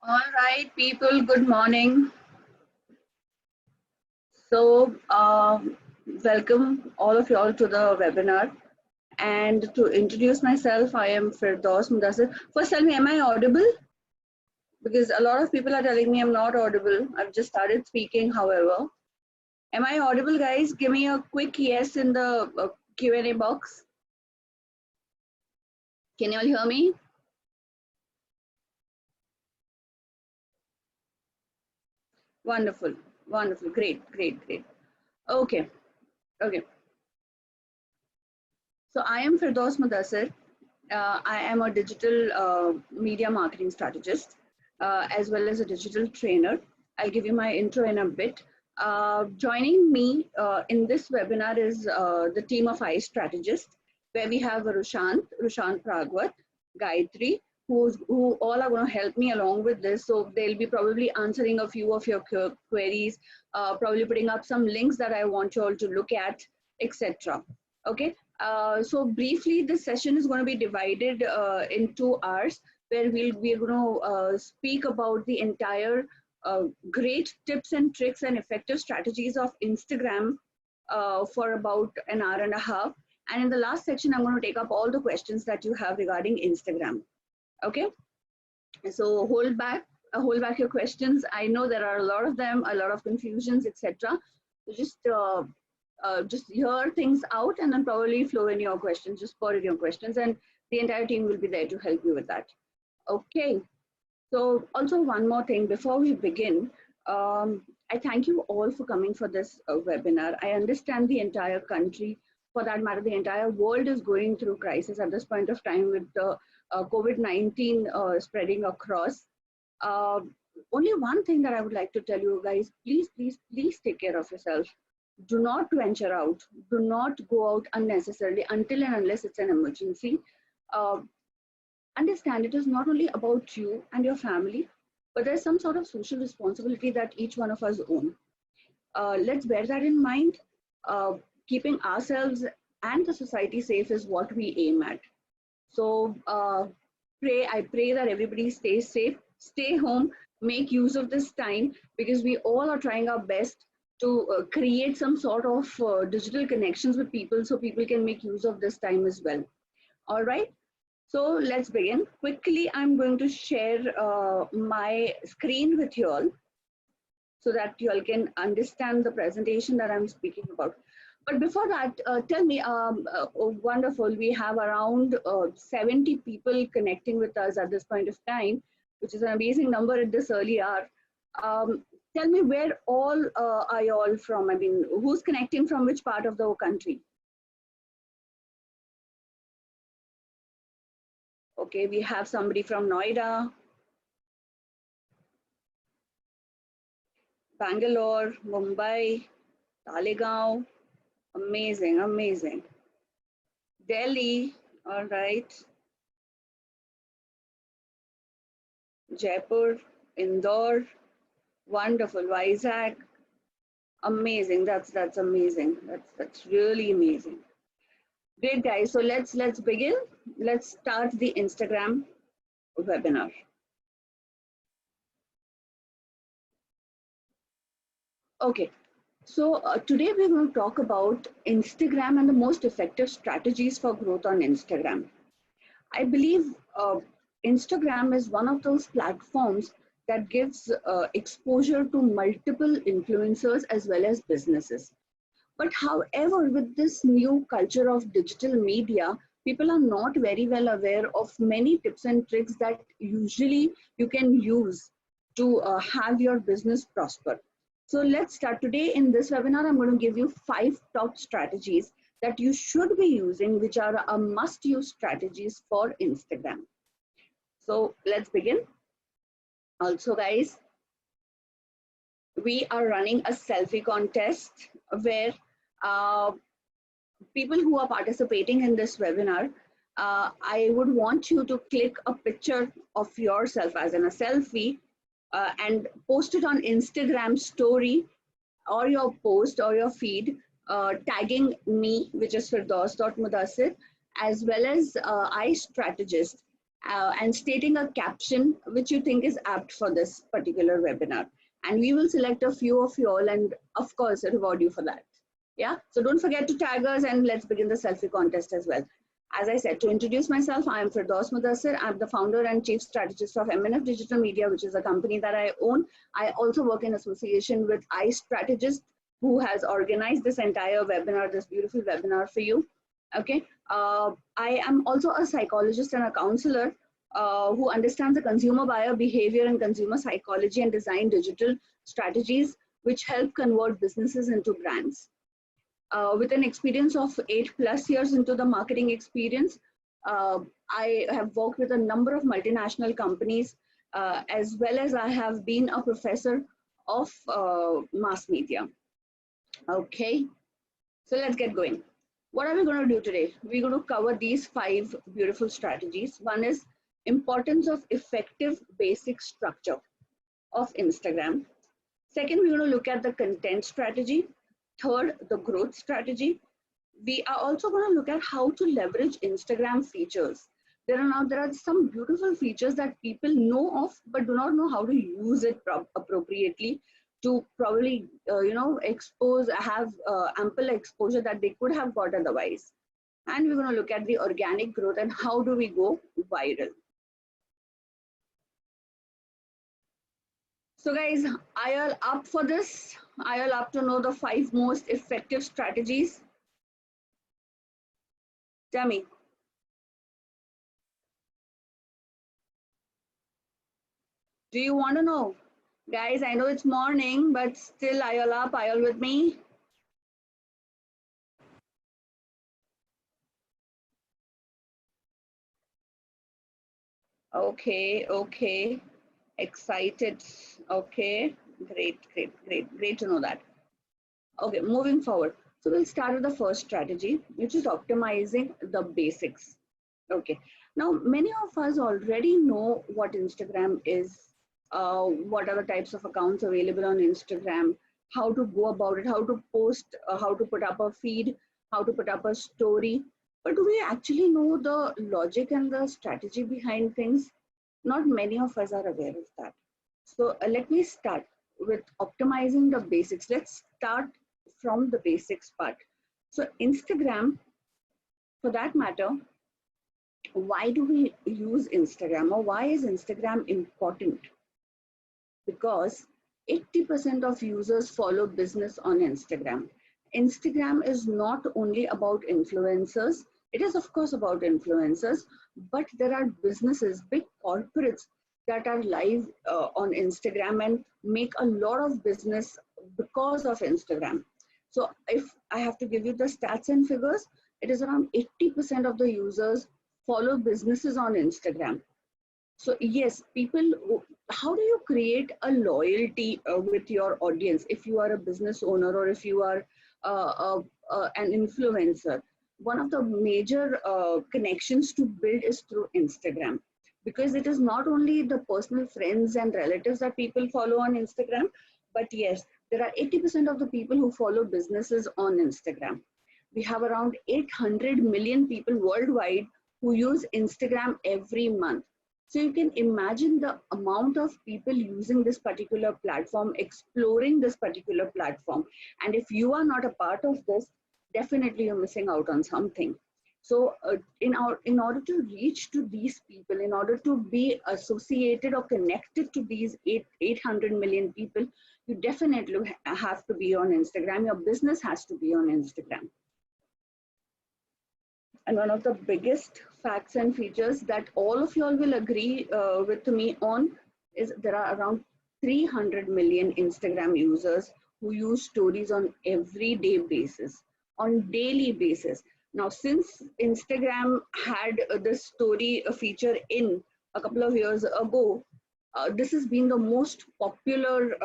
All right, people, good morning. So, welcome all of you all to the webinar. And to introduce myself, I am Firdaus Mudassir. First, tell me, am I audible? Because a lot of people are telling me I'm not audible. I've just started speaking, however. Am I audible, guys? Give me a quick yes in the Q&A box. Can you all hear me? Wonderful, wonderful, great. Okay, okay. So I am Firdaus Mudassir. I am a digital media marketing strategist as well as a digital trainer. I'll give you my intro in a bit. Joining me in this webinar is the team of iSTRATEGIST, where we have Rushant Pragwat, Gayatri, who all are going to help me along with this. So they'll be probably answering a few of your queries, probably putting up some links that I want you all to look at, etc. Okay. So briefly, this session is going to be divided in 2 hours, where we're going to speak about the entire great tips and tricks and effective strategies of Instagram for about an hour and a half. And in the last section, I'm going to take up all the questions that you have regarding Instagram. Okay. So hold back your questions. I know there are a lot of them, a lot of confusions, etc. So just hear things out and then probably flow in your questions, just pour in your questions, and the entire team will be there to help you with that. Okay. So also one more thing before we begin, I thank you all for coming for this webinar. I understand the entire country, for that matter, the entire world is going through crisis at this point of time with the COVID-19 spreading across. Only one thing that I would like to tell you guys, please take care of yourself. Do not venture out. Do not go out unnecessarily until and unless it's an emergency. Understand it is not only about you and your family, but there's some sort of social responsibility that each one of us own. Let's bear that in mind. Keeping ourselves and the society safe is what we aim at. So I pray that everybody stays safe, stay home, make use of this time, because we all are trying our best to create some sort of digital connections with people so people can make use of this time as well. All right. So let's begin. Quickly, I'm going to share my screen with you all so that you all can understand the presentation that I'm speaking about. But before that, tell me, wonderful, we have around 70 people connecting with us at this point of time, which is an amazing number at this early hour. Tell me, where all are you all from? I mean, who's connecting from which part of the country? Okay, we have somebody from Noida, Bangalore, Mumbai, Talegaon. Amazing. Delhi, all right. Jaipur, Indore, wonderful. Vizag, amazing. That's amazing. That's really amazing. Great, guys. So let's begin. Let's start the Instagram webinar. Okay. So today we're going to talk about Instagram and the most effective strategies for growth on Instagram. I believe Instagram is one of those platforms that gives exposure to multiple influencers as well as businesses. But however, with this new culture of digital media, people are not very well aware of many tips and tricks that usually you can use to have your business prosper. So let's start. Today in this webinar, I'm going to give you 5 top strategies that you should be using, which are a must-use strategies for Instagram. So let's begin. Also, guys, we are running a selfie contest where people who are participating in this webinar, I would want you to click a picture of yourself as in a selfie and post it on Instagram story or your post or your feed, tagging me, which is firdaus.mudassir, as well as iSTRATEGIST. and stating a caption which you think is apt for this particular webinar. And we will select a few of you all and of course reward you for that. Yeah, so don't forget to tag us and let's begin the selfie contest as well. As I said, to introduce myself, I am Firdaus Mudassir. I'm the founder and chief strategist of MNF Digital Media, which is a company that I own. I also work in association with iSTRATEGIST, who has organized this entire webinar, this beautiful webinar for you. Okay, I am also a psychologist and a counselor who understands the consumer buyer behavior and consumer psychology and design digital strategies which help convert businesses into brands. With an experience of 8+ years into the marketing experience, I have worked with a number of multinational companies, as well as I have been a professor of mass media. Okay, so let's get going. What are we going to do today? We're going to cover these 5 beautiful strategies. One is importance of effective basic structure of Instagram. Second, we're going to look at the content strategy. Third, the growth strategy. We are also going to look at how to leverage Instagram features. There are some beautiful features that people know of, but do not know how to use it appropriately to probably, have ample exposure that they could have got otherwise. And we're going to look at the organic growth and how do we go viral. So guys, are you all up for this? Are you all up to know the 5 most effective strategies? Tell me. Do you want to know? Guys, I know it's morning, but still, are you all up? Are you all with me? Okay. Excited. Okay, great to know that. Okay, moving forward. So we'll start with the first strategy, which is optimizing the basics. Okay, now many of us already know what Instagram is, what are the types of accounts available on Instagram, how to go about it, how to post, how to put up a feed, how to put up a story. But do we actually know the logic and the strategy behind things? Not many of us are aware of that. So let me start with optimizing the basics. Let's start from the basics part. So Instagram, for that matter, why do we use Instagram, or why is Instagram important? Because 80% of users follow business on Instagram. Instagram is not only about influencers. It is of course about influencers, but there are businesses, big corporates that are live on Instagram and make a lot of business because of Instagram. So if I have to give you the stats and figures, it is around 80% of the users follow businesses on Instagram. So yes, people, how do you create a loyalty with your audience if you are a business owner or if you are an influencer? One of the major connections to build is through Instagram, because it is not only the personal friends and relatives that people follow on Instagram, but yes, there are 80% of the people who follow businesses on Instagram. We have around 800 million people worldwide who use Instagram every month. So you can imagine the amount of people using this particular platform, exploring this particular platform. And if you are not a part of this, definitely you're missing out on something. So in order to reach to these people, in order to be associated or connected to these 800 million people, you definitely have to be on Instagram. Your business has to be on Instagram. And one of the biggest facts and features that all of you all will agree with me on is there are around 300 million Instagram users who use stories on everyday basis, on daily basis. Now, since Instagram had this story feature in a couple of years ago, this has been the most popular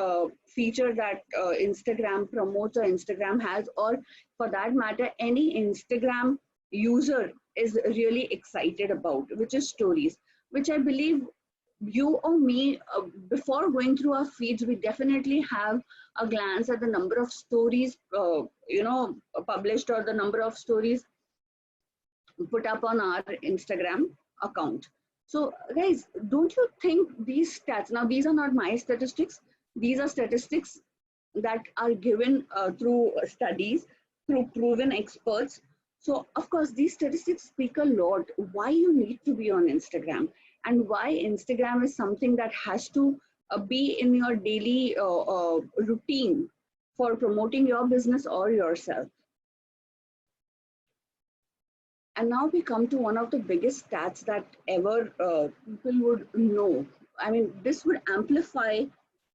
feature that Instagram promotes or Instagram has, or for that matter, any Instagram user is really excited about, which is stories, which I believe you or me, before going through our feeds, we definitely have a glance at the number of stories, published, or the number of stories put up on our Instagram account. So guys, don't you think these stats, now these are not my statistics, these are statistics that are given through studies, through proven experts. So of course, these statistics speak a lot why you need to be on Instagram, and why Instagram is something that has to be in your daily routine for promoting your business or yourself. And now we come to one of the biggest stats that ever people would know. I mean, this would amplify,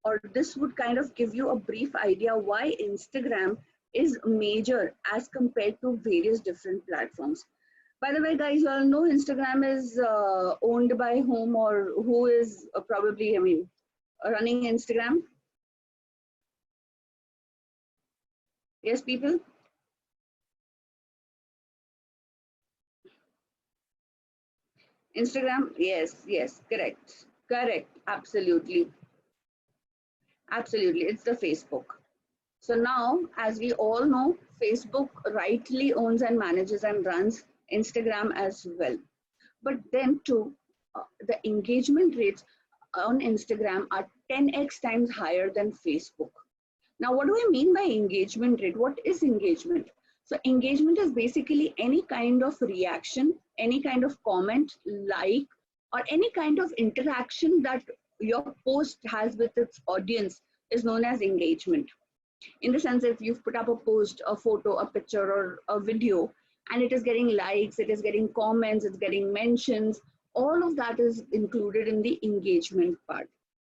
or this would kind of give you a brief idea why Instagram is major as compared to various different platforms. By the way, guys, you all know Instagram is owned by whom, or who is probably, I mean, running Instagram? Yes, people? Instagram? Yes, yes, correct. Correct, absolutely. Absolutely, it's the Facebook. So now, as we all know, Facebook rightly owns and manages and runs Instagram as well. But then too, the engagement rates on Instagram are 10x times higher than Facebook. Now, what do I mean by engagement rate? What is engagement? So engagement is basically any kind of reaction, any kind of comment, like, or any kind of interaction that your post has with its audience is known as engagement. In the sense, if you've put up a post, a photo, a picture, or a video, and it is getting likes, it is getting comments, it's getting mentions, all of that is included in the engagement part.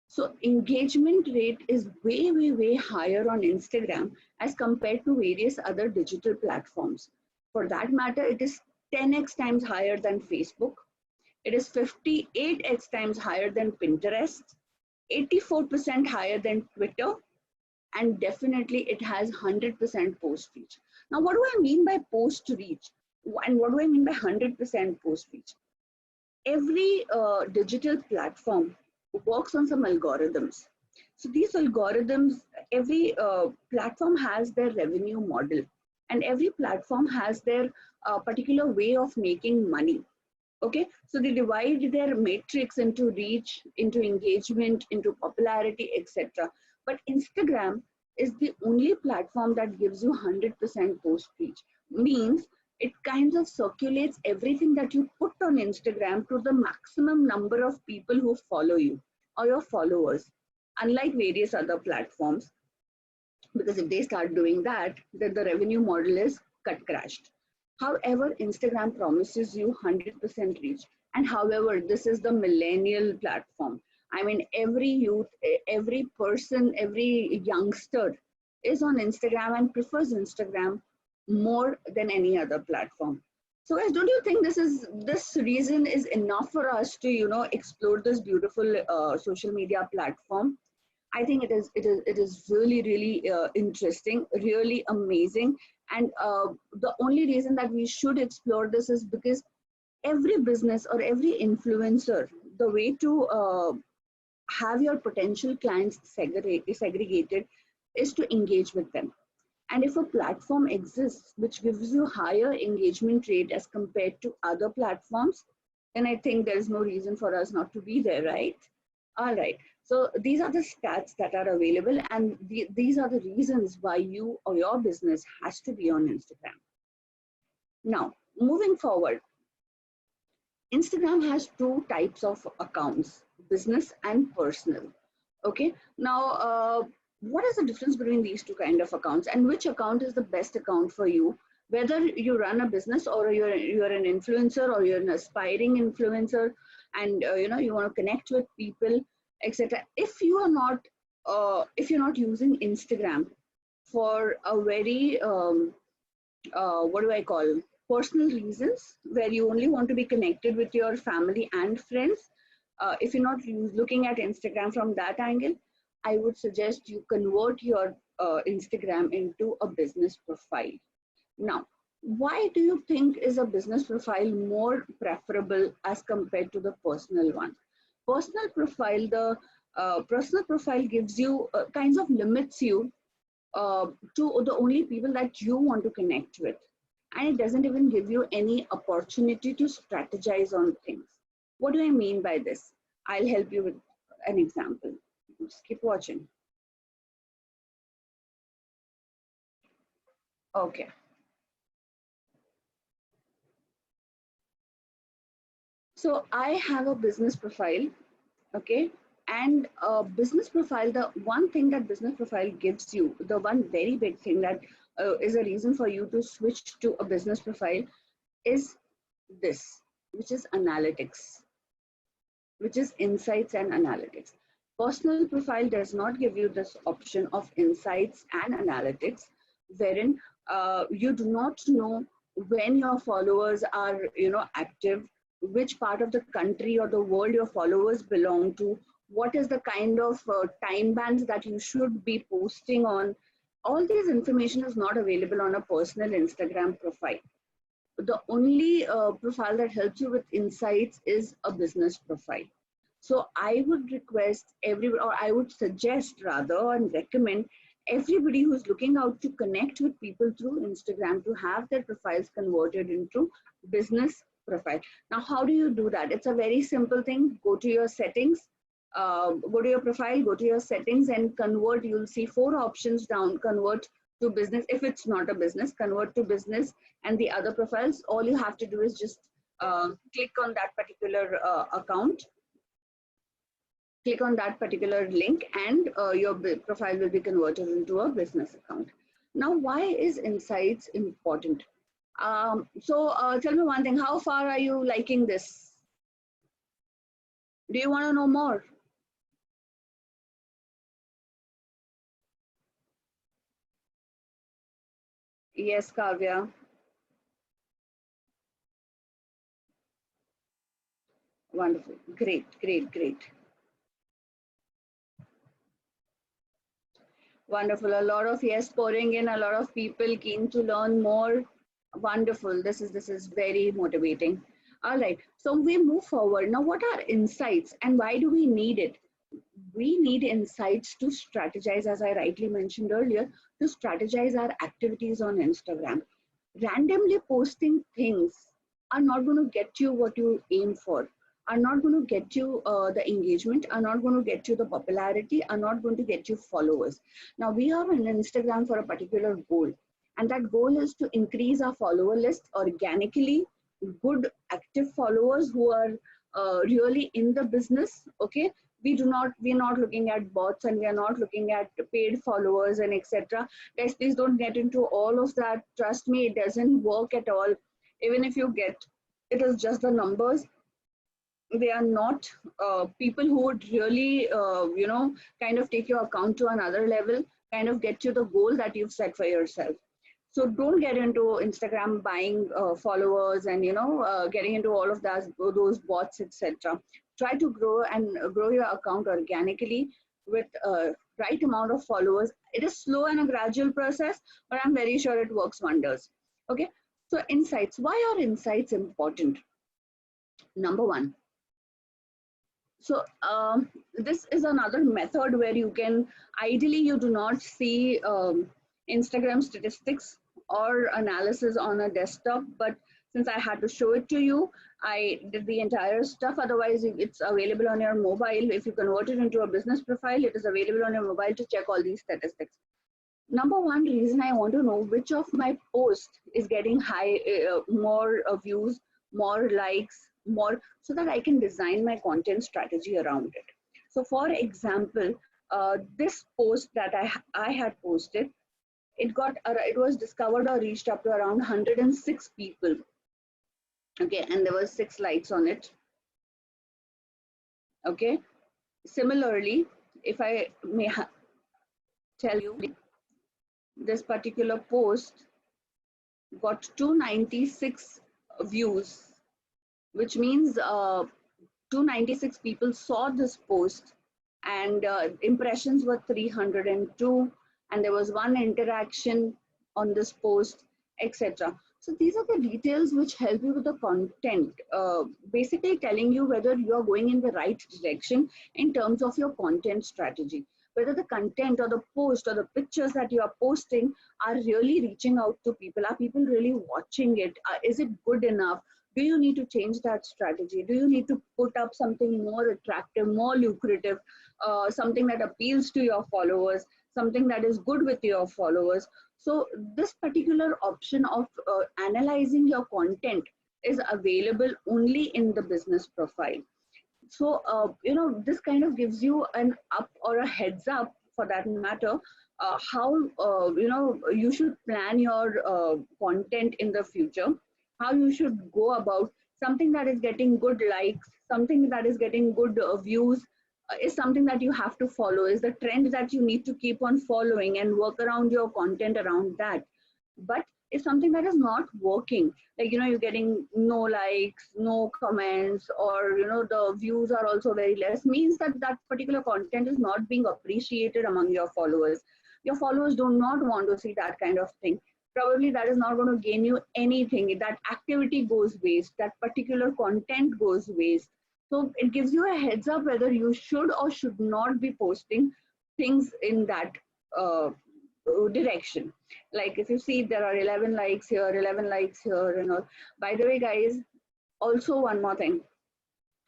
So engagement rate is way, way, way higher on Instagram as compared to various other digital platforms. For that matter, it is 10x times higher than Facebook. It is 58x times higher than Pinterest, 84% higher than Twitter, and definitely it has 100% post reach. Now, what do I mean by post reach? And what do I mean by 100% post reach? Every digital platform works on some algorithms. So these algorithms, every platform has their revenue model, and every platform has their particular way of making money. Okay, so they divide their matrix into reach, into engagement, into popularity, etc. But Instagram is the only platform that gives you 100% post reach. Means it kind of circulates everything that you put on Instagram to the maximum number of people who follow you or your followers, unlike various other platforms. Because if they start doing that, then the revenue model is cut crashed. However, Instagram promises you 100% reach. And however, this is the millennial platform. I mean, every youth, every person, every youngster is on Instagram and prefers Instagram more than any other platform. So guys, don't you think this reason is enough for us to, explore this beautiful social media platform? I think it is really, really interesting, really amazing. And the only reason that we should explore this is because every business or every influencer, the way to have your potential clients segregated is to engage with them. And if a platform exists which gives you higher engagement rate as compared to other platforms, then I think there's no reason for us not to be there, right? All right. So these are the stats that are available, and these are the reasons why you or your business has to be on Instagram. Now, moving forward, Instagram has two types of accounts, business and personal. Okay. Now, what is the difference between these two kind of accounts, and which account is the best account for you? Whether you run a business, or you're an influencer, or you're an aspiring influencer, and you want to connect with people, etc. If you're not using Instagram for a very what do I call, personal reasons, where you only want to be connected with your family and friends, if you're not looking at Instagram from that angle, I would suggest you convert your Instagram into a business profile. Now, why do you think is a business profile more preferable as compared to the personal one? Personal profile, the personal profile gives you kinds of limits you to the only people that you want to connect with, and it doesn't even give you any opportunity to strategize on things. What do I mean by this? I'll help you with an example. Just keep watching. Okay. So I have a business profile, okay? And a business profile, the one thing that business profile gives you, the one very big thing that is a reason for you to switch to a business profile is this, which is analytics, which is insights and analytics. Personal profile does not give you this option of insights and analytics, wherein you do not know when your followers are, active, which part of the country or the world your followers belong to, what is the kind of time bands that you should be posting on. All this information is not available on a personal Instagram profile. The only profile that helps you with insights is a business profile. So I would request everyone, or I would suggest rather and recommend everybody who's looking out to connect with people through Instagram to have their profiles converted into business profile. Now, how do you do that? It's a very simple thing. Go to your settings, go to your profile, go to your settings and convert. You'll see 4 options down, convert to business. If it's not a business, convert to business, and the other profiles, all you have to do is just click on that particular account, click on that particular link, and your profile will be converted into a business account. Now, why is insights important? Tell me one thing, how far are you liking this? Do you want to know more? Yes, Kavya. Wonderful. Great, great, great. Wonderful. A lot of yes pouring in, a lot of people keen to learn more. Wonderful. This is very motivating. All right. So we move forward. Now, what are insights and why do we need it? We need insights to strategize, as I rightly mentioned earlier, to strategize our activities on Instagram. Randomly posting things are not going to get you what you aim for, are not going to get you the engagement, are not going to get you the popularity, are not going to get you followers. Now, we are on Instagram for a particular goal, and that goal is to increase our follower list organically, good active followers who are really in the business. Okay, we're not looking at bots, and we are not looking at paid followers and etc. Guys, please don't get into all of that. Trust me, it doesn't work at all. Even if you get, it is just the numbers. They are not people who would really kind of take your account to another level, kind of get you the goal that you've set for yourself. So don't get into Instagram buying followers and getting into all of those bots, etc. Try to grow your account organically with right amount of followers. It is slow and a gradual process, but I'm very sure it works wonders. Okay, so insights. Why are insights important? Number one. So this is another method where you can, ideally you do not see Instagram statistics or analysis on a desktop, but since I had to show it to you, I did the entire stuff. Otherwise, it's available on your mobile. If you convert it into a business profile, it is available on your mobile to check all these statistics. Number one reason I want to know which of my posts is getting more views, more likes, more, so that I can design my content strategy around it. So for example, this post that I had posted, it was discovered or reached up to around 106 people. Okay, and there were 6 likes on it. Okay, similarly, if I may tell you, this particular post got 296 views, which means 296 people saw this post, and impressions were 302, and there was 1 interaction on this post, etc. So these are the details which help you with the content, basically telling you whether you are going in the right direction in terms of your content strategy, whether the content or the post or the pictures that you are posting are really reaching out to people. Are people really watching it? Is it good enough? Do you need to change that strategy? Do you need to put up something more attractive, more lucrative, something that appeals to your followers, something that is good with your followers? So this particular option of analyzing your content is available only in the business profile. So this kind of gives you an up or a heads up, for that matter, how you should plan your content in the future, how you should go about something that is getting good likes, something that is getting good views, is something that you have to follow, is the trend that you need to keep on following and work around your content around that. But if something that is not working, like you're getting no likes, no comments, or the views are also very less, means that that particular content is not being appreciated among your followers. Your followers do not want to see that kind of thing. Probably that is not going to gain you anything. That activity goes waste, that particular content goes waste. So it gives you a heads up whether you should or should not be posting things in that direction. Like if you see there are 11 likes here, 11 likes here, and all. By the way, guys, also one more thing: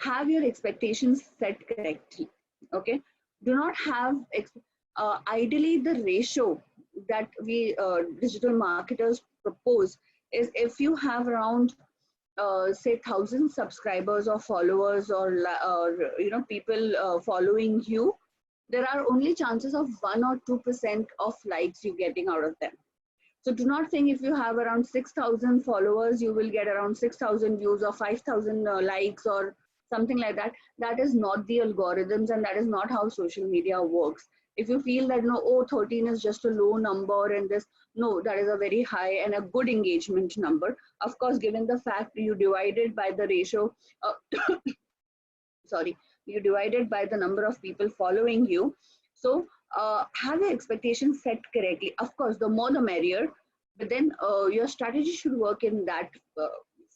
have your expectations set correctly. Okay, do not have ideally the ratio that we digital marketers propose is, if you have around say 1,000 subscribers or followers, or people following you, there are only chances of 1 or 2% of likes you getting out of them. So do not think if you have around 6,000 followers, you will get around 6,000 views or 5,000 likes or something like that. That is not the algorithms, and that is not how social media works. If you feel that, no, oh, 13 is just a low number and this, no, that is a very high and a good engagement number. Of course, given the fact you divided by the ratio, sorry, you divided by the number of people following you. So have your expectations set correctly. Of course, the more the merrier, but then your strategy should work in that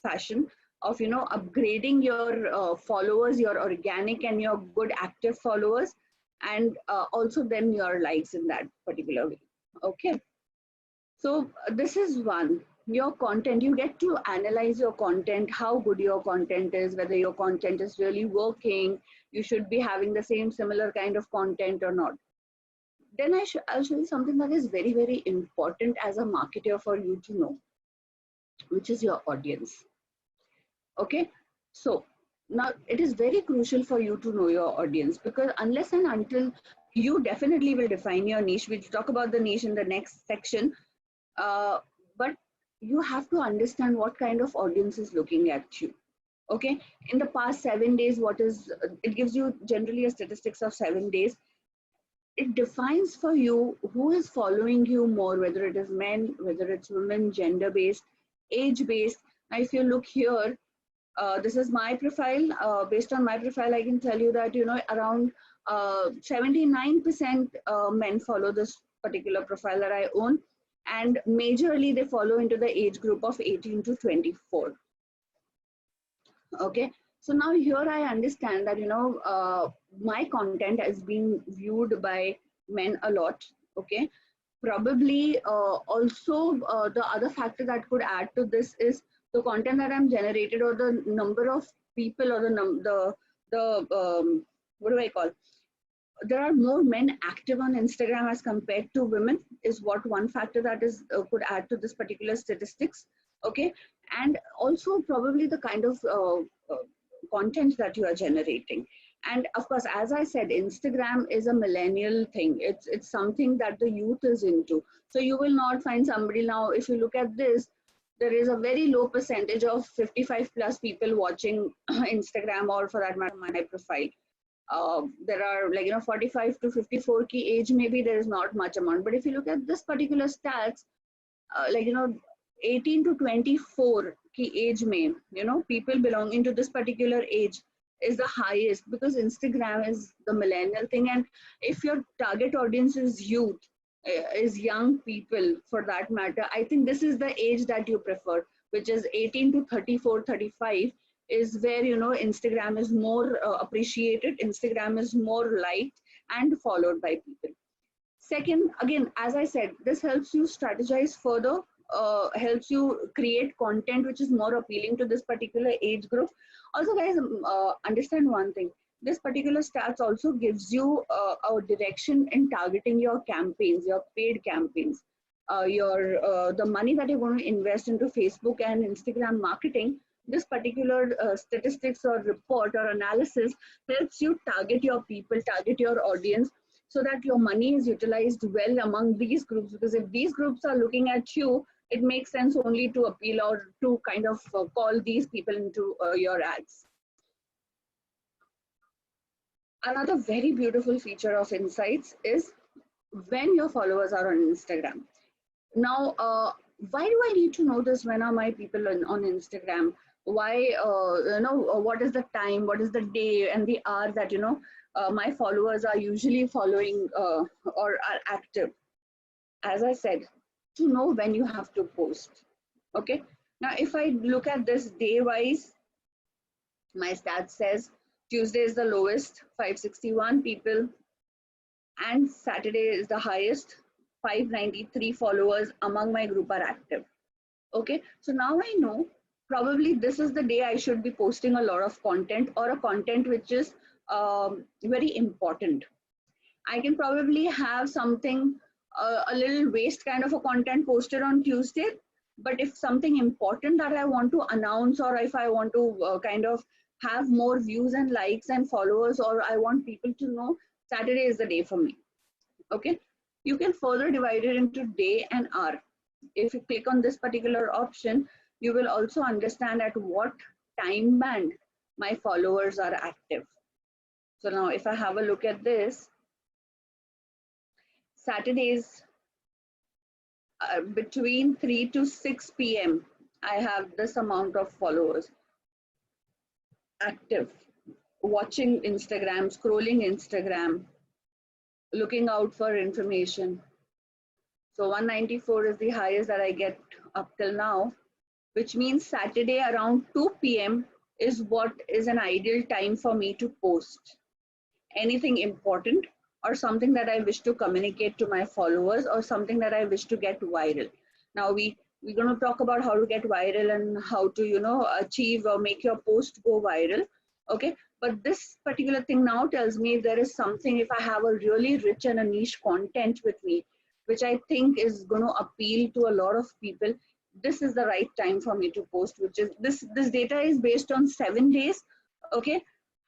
fashion of upgrading your followers, your organic and your good active followers, and also then your likes in that particular way. Okay, so this is one. Your content, you get to analyze your content, how good your content is, whether your content is really working, you should be having the same similar kind of content or not. Then I'll show you something that is very, very important as a marketer for you to know, which is your audience. Okay, so now it is very crucial for you to know your audience, because unless and until you definitely will define your niche, we'll talk about the niche in the next section, but you have to understand what kind of audience is looking at you. Okay, in the past 7 days, it gives you generally a statistics of 7 days. It defines for you who is following you more, whether it is men, whether it's women, gender based, age based. Now if you look here, this is my profile. Based on my profile, I can tell you that around 79% men follow this particular profile that I own, and majorly they follow into the age group of 18 to 24. Okay, so now here I understand that my content has been viewed by men a lot. Okay, probably also the other factor that could add to this is the content that I'm generated, or the number of people, or what do I call? There are more men active on Instagram as compared to women, is what one factor that is could add to this particular statistics. Okay, and also probably the kind of content that you are generating. And of course, as I said, Instagram is a millennial thing. It's something that the youth is into. So you will not find somebody now, if you look at this, there is a very low percentage of 55 plus people watching Instagram, or for that matter, my profile. There are 45 to 54 key age, maybe there is not much amount. But if you look at this particular stats, 18 to 24 key age may, people belonging to this particular age is the highest, because Instagram is the millennial thing. And if your target audience is youth, is young people for that matter, I think this is the age that you prefer, which is 18 to 34, 35 is where, Instagram is more appreciated, Instagram is more liked and followed by people. Second, again, as I said, this helps you strategize further helps you create content which is more appealing to this particular age group. Also guys, understand one thing, this particular stats also gives you a direction in targeting your campaigns, your paid campaigns, your the money that you're going to invest into Facebook and Instagram marketing. This particular statistics or report or analysis helps you target your people, target your audience, so that your money is utilized well among these groups. Because if these groups are looking at you, it makes sense only to appeal or to kind of call these people into your ads. Another very beautiful feature of Insights is when your followers are on Instagram. Now, why do I need to know this? When are my people on Instagram? Why, what is the time, what is the day and the hour that, my followers are usually following or are active? As I said, to know when you have to post. Okay. Now, if I look at this day wise, my stats says Tuesday is the lowest, 561 people, and Saturday is the highest, 593 followers among my group are active. Okay, so now I know probably this is the day I should be posting a lot of content, or a content which is very important. I can probably have something, a little waste kind of a content posted on Tuesday, but if something important that I want to announce, or if I want to kind of have more views and likes and followers, or I want people to know, Saturday is the day for me. Okay, you can further divide it into day and hour. If you click on this particular option, you will also understand at what time band my followers are active. So now if I have a look at this, Saturdays between 3 to 6 p.m. I have this amount of followers active, watching Instagram, scrolling Instagram, looking out for information. So 194 is the highest that I get up till now, which means Saturday around 2 p.m. is what is an ideal time for me to post anything important, or something that I wish to communicate to my followers, or something that I wish to get viral. Now we're going to talk about how to get viral and how to, achieve or make your post go viral. Okay. But this particular thing now tells me if there is something, if I have a really rich and a niche content with me, which I think is going to appeal to a lot of people, this is the right time for me to post, which is this data is based on 7 days. Okay.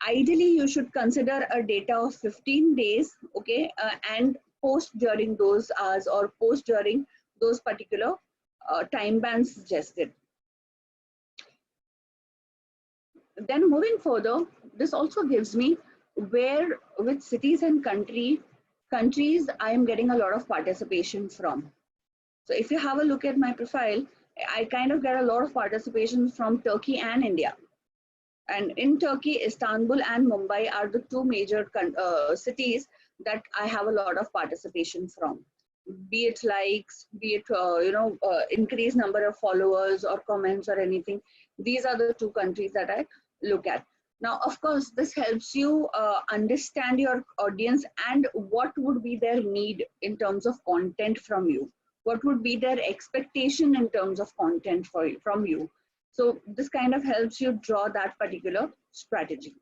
Ideally, you should consider a data of 15 days, okay, and post during those hours, or post during those particular time bands suggested. Then moving further, this also gives me which cities and countries I am getting a lot of participation from. So if you have a look at my profile, I kind of get a lot of participation from Turkey and India. And in Turkey, Istanbul and Mumbai are the two major cities that I have a lot of participation from. Be it likes, be it increased number of followers or comments or anything. These are the two countries that I look at. Now, of course, this helps you understand your audience and what would be their need in terms of content from you. What would be their expectation in terms of content from you. So this kind of helps you draw that particular strategy.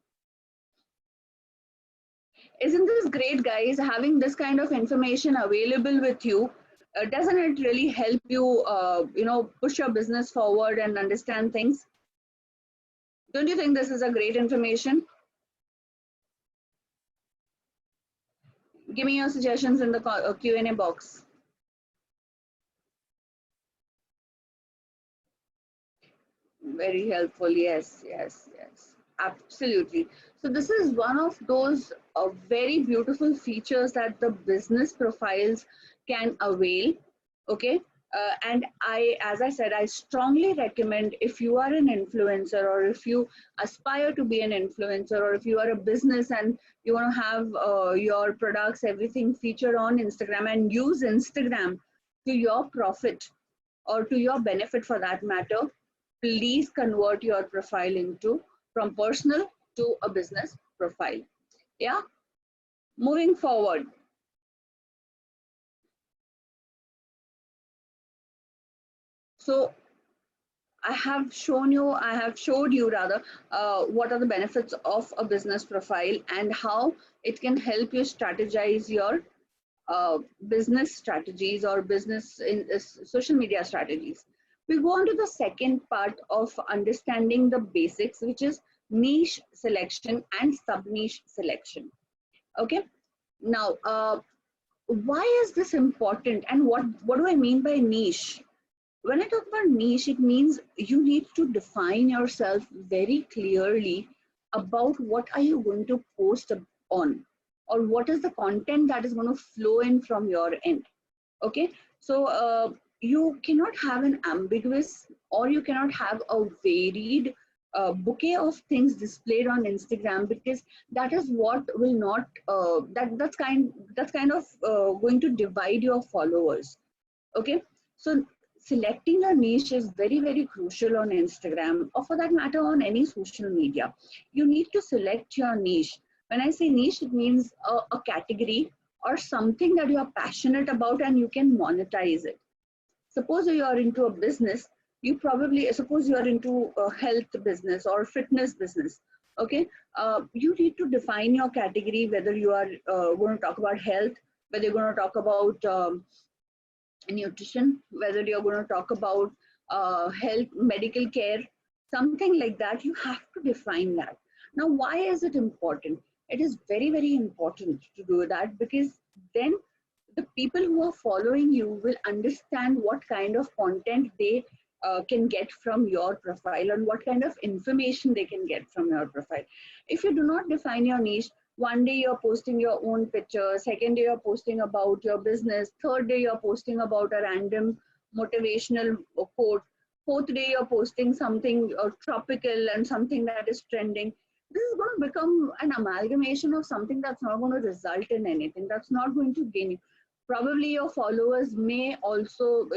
Isn't this great, guys? Having this kind of information available with you, doesn't it really help you, push your business forward and understand things? Don't you think this is a great information? Give me your suggestions in the Q&A box. Very helpful. Yes, yes, yes. Absolutely. So this is one of those very beautiful features that the business profiles can avail. Okay. And as I said, I strongly recommend, if you are an influencer, or if you aspire to be an influencer, or if you are a business and you want to have your products, everything featured on Instagram, and use Instagram to your profit or to your benefit for that matter, please convert your profile from personal to a business profile. Yeah. Moving forward. So I have showed you rather, what are the benefits of a business profile and how it can help you strategize your business strategies or business in social media strategies. We go on to the second part of understanding the basics, which is niche selection and sub niche selection. Okay. Now, why is this important, and what do I mean by niche? When I talk about niche, it means you need to define yourself very clearly about what are you going to post on, or what is the content that is going to flow in from your end. Okay, so you cannot have an ambiguous, or you cannot have a varied bouquet of things displayed on Instagram, because that is what will not that's kind of going to divide your followers. Okay, so selecting a niche is very, very crucial on Instagram, or for that matter on any social media. You need to select your niche. When I say niche, it means a category or something that you are passionate about and you can monetize it. Suppose you are into a business, you probably, suppose you are into a health business or fitness business. Okay, you need to define your category, whether you are going to talk about health, whether you're going to talk about nutrition, whether you're going to talk about health, medical care, something like that. You have to define that. Now, why is it important? It is very, very important to do that, because then the people who are following you will understand what kind of content they can get from your profile and what kind of information they can get from your profile. If you do not define your niche, one day you're posting your own picture, second day you're posting about your business, third day you're posting about a random motivational quote, fourth day you're posting something tropical and something that is trending. This is going to become an amalgamation of something that's not going to result in anything, that's not going to gain you. Probably your followers may also,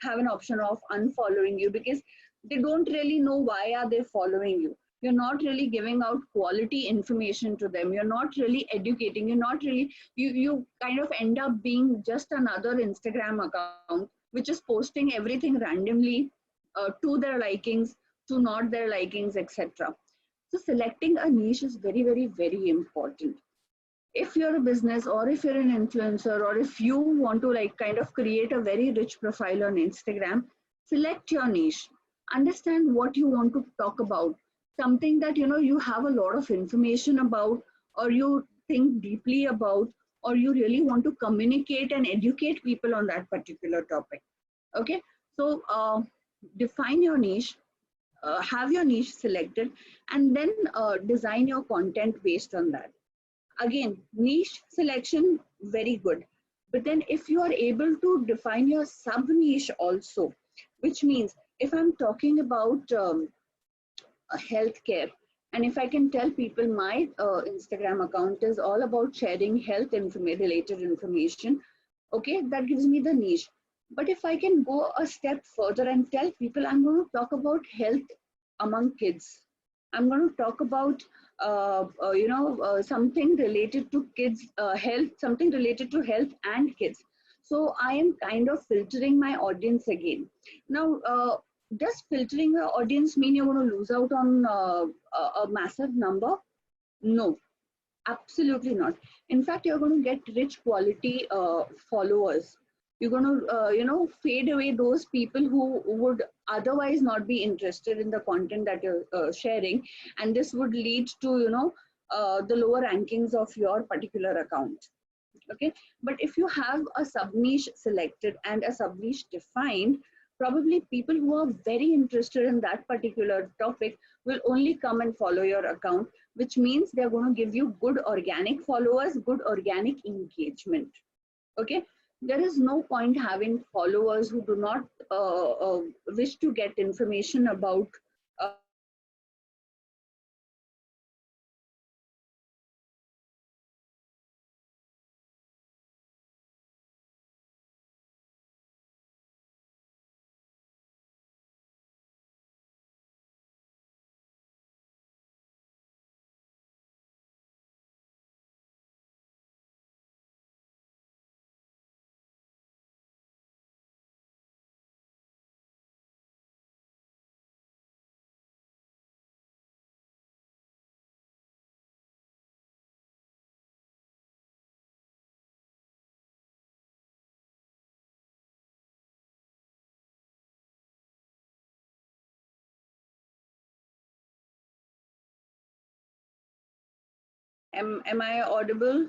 have an option of unfollowing you, because they don't really know why are they following you. You're not really giving out quality information to them, you're not really educating, you're not really, you kind of end up being just another Instagram account which is posting everything randomly, to their likings, to not their likings, etc. So selecting a niche is very, very, very important. If you're a business, or if you're an influencer, or if you want to like kind of create a very rich profile on Instagram, select your niche, understand what you want to talk about, something that you have a lot of information about, or you think deeply about, or you really want to communicate and educate people on that particular topic. Okay, so define your niche, have your niche selected, and then design your content based on that. Again, niche selection, very good. But then if you are able to define your sub niche also, which means if I'm talking about healthcare, and if I can tell people my Instagram account is all about sharing health related information, okay, that gives me the niche. But if I can go a step further and tell people I'm going to talk about health among kids, I'm going to talk about something related to kids health, something related to health and kids. So I am kind of filtering my audience again. Now, does filtering your audience mean you're going to lose out on a massive number? No, absolutely not. In fact, you're going to get rich quality followers. You're going to, fade away those people who would otherwise not be interested in the content that you're sharing, and this would lead to, the lower rankings of your particular account. Okay, but if you have a sub niche selected and a sub niche defined, probably people who are very interested in that particular topic will only come and follow your account, which means they're going to give you good organic followers, good organic engagement. Okay, there is no point having followers who do not wish to get information about Am I audible?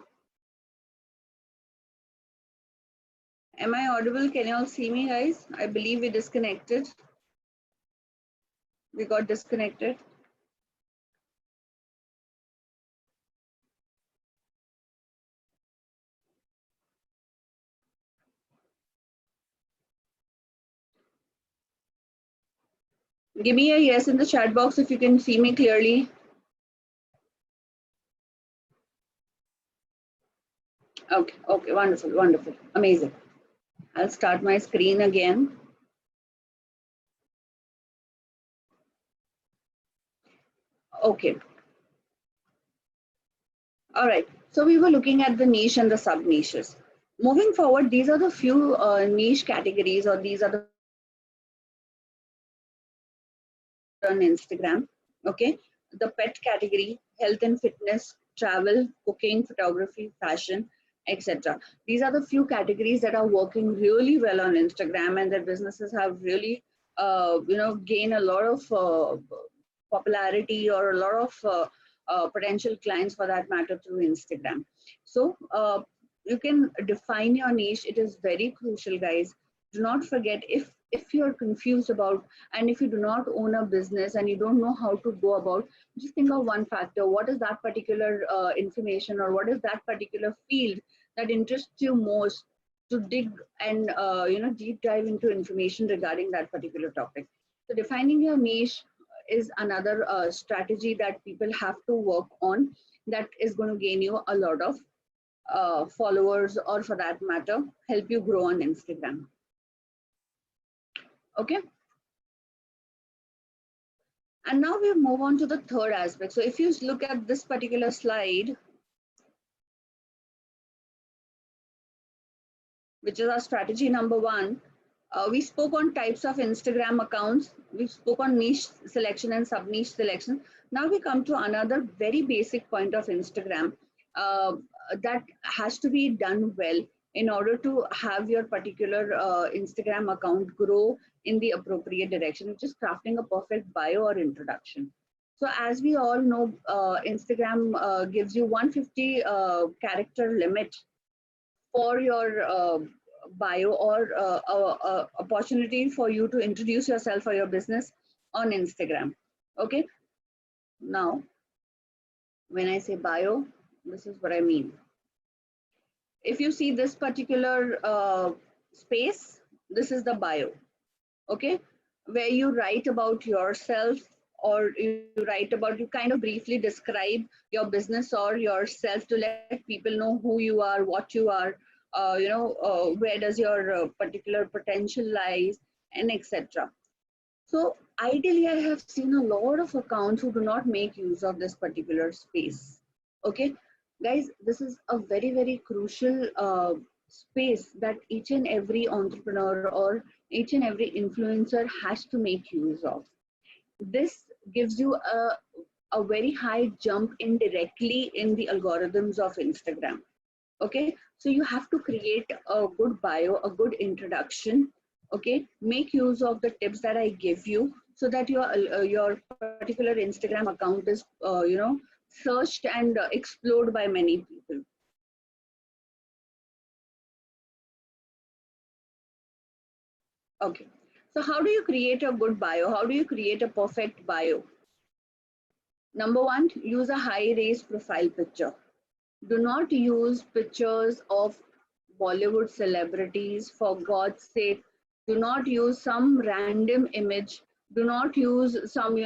Am I audible? Can you all see me, guys? I believe we disconnected. We got disconnected. Give me a yes in the chat box if you can see me clearly. Okay, okay, wonderful, wonderful, amazing. I'll start my screen again. Okay. All right. So we were looking at the niche and the sub niches. Moving forward, these are the few niche categories, or these are the on Instagram. Okay. The pet category, health and fitness, travel, cooking, photography, fashion, etc. These are the few categories that are working really well on Instagram, and their businesses have really, gained a lot of popularity, or a lot of potential clients for that matter through Instagram. So you can define your niche. It is very crucial, guys. Do not forget, if you're confused about, and if you do not own a business and you don't know how to go about, just think of one factor. What is that particular information, or what is that particular field that interests you most, to dig and deep dive into information regarding that particular topic. So defining your niche is another strategy that people have to work on, that is going to gain you a lot of followers, or for that matter, help you grow on Instagram. Okay. And now we move on to the third aspect. So if you look at this particular slide, which is our strategy number one, we spoke on types of Instagram accounts. We spoke on niche selection and sub niche selection. Now we come to another very basic point of Instagram that has to be done well in order to have your particular Instagram account grow in the appropriate direction, which is crafting a perfect bio or introduction. So as we all know, Instagram gives you 150 character limit for your bio, or opportunity for you to introduce yourself or your business on Instagram. Okay. Now, when I say bio, this is what I mean. If you see this particular space, this is the bio. Okay, where you write about yourself, or you write about, you kind of briefly describe your business or yourself to let people know who you are, what you are, where does your particular potential lies, and etc. So ideally, I have seen a lot of accounts who do not make use of this particular space. Okay, guys, this is a very, very crucial space that each and every entrepreneur or each and every influencer has to make use of. This gives you a very high jump indirectly in the algorithms of Instagram. Okay, so you have to create a good bio, a good introduction. Okay, make use of the tips that I give you, so that your particular Instagram account is searched and explored by many people. Okay, so how do you create a good bio? How do you create a perfect bio? Number one, use a high res profile picture. Do not use pictures of Bollywood celebrities, for God's sake. Do not use some random image. Do not use some,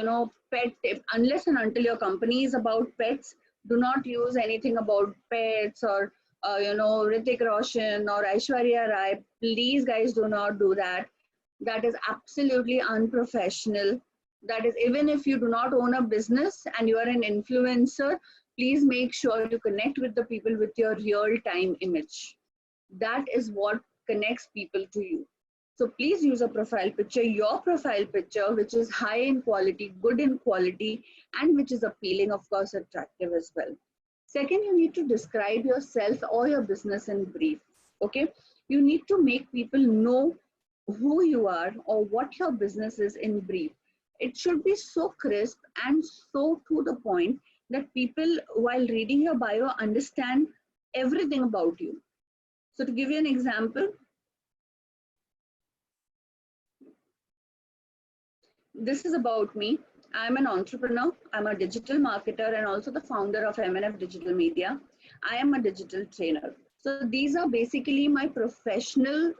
pet tip. Unless and until your company is about pets, do not use anything about pets, or, Hrithik Roshan or Aishwarya Rai. Please, guys, do not do that. That is absolutely unprofessional. That is, even if you do not own a business and you are an influencer, please make sure you connect with the people with your real time image. That is what connects people to you. So please use a profile picture, your profile picture, which is high in quality, good in quality, and which is appealing, of course, attractive as well. Second, you need to describe yourself or your business in brief. Okay, you need to make people know who you are or what your business is in brief. It should be so crisp and so to the point that people, while reading your bio, understand everything about you. So to give you an example, this is about me. I'm an entrepreneur, I'm a digital marketer, and also the founder of MNF Digital Media. I am a digital trainer. So these are basically my professional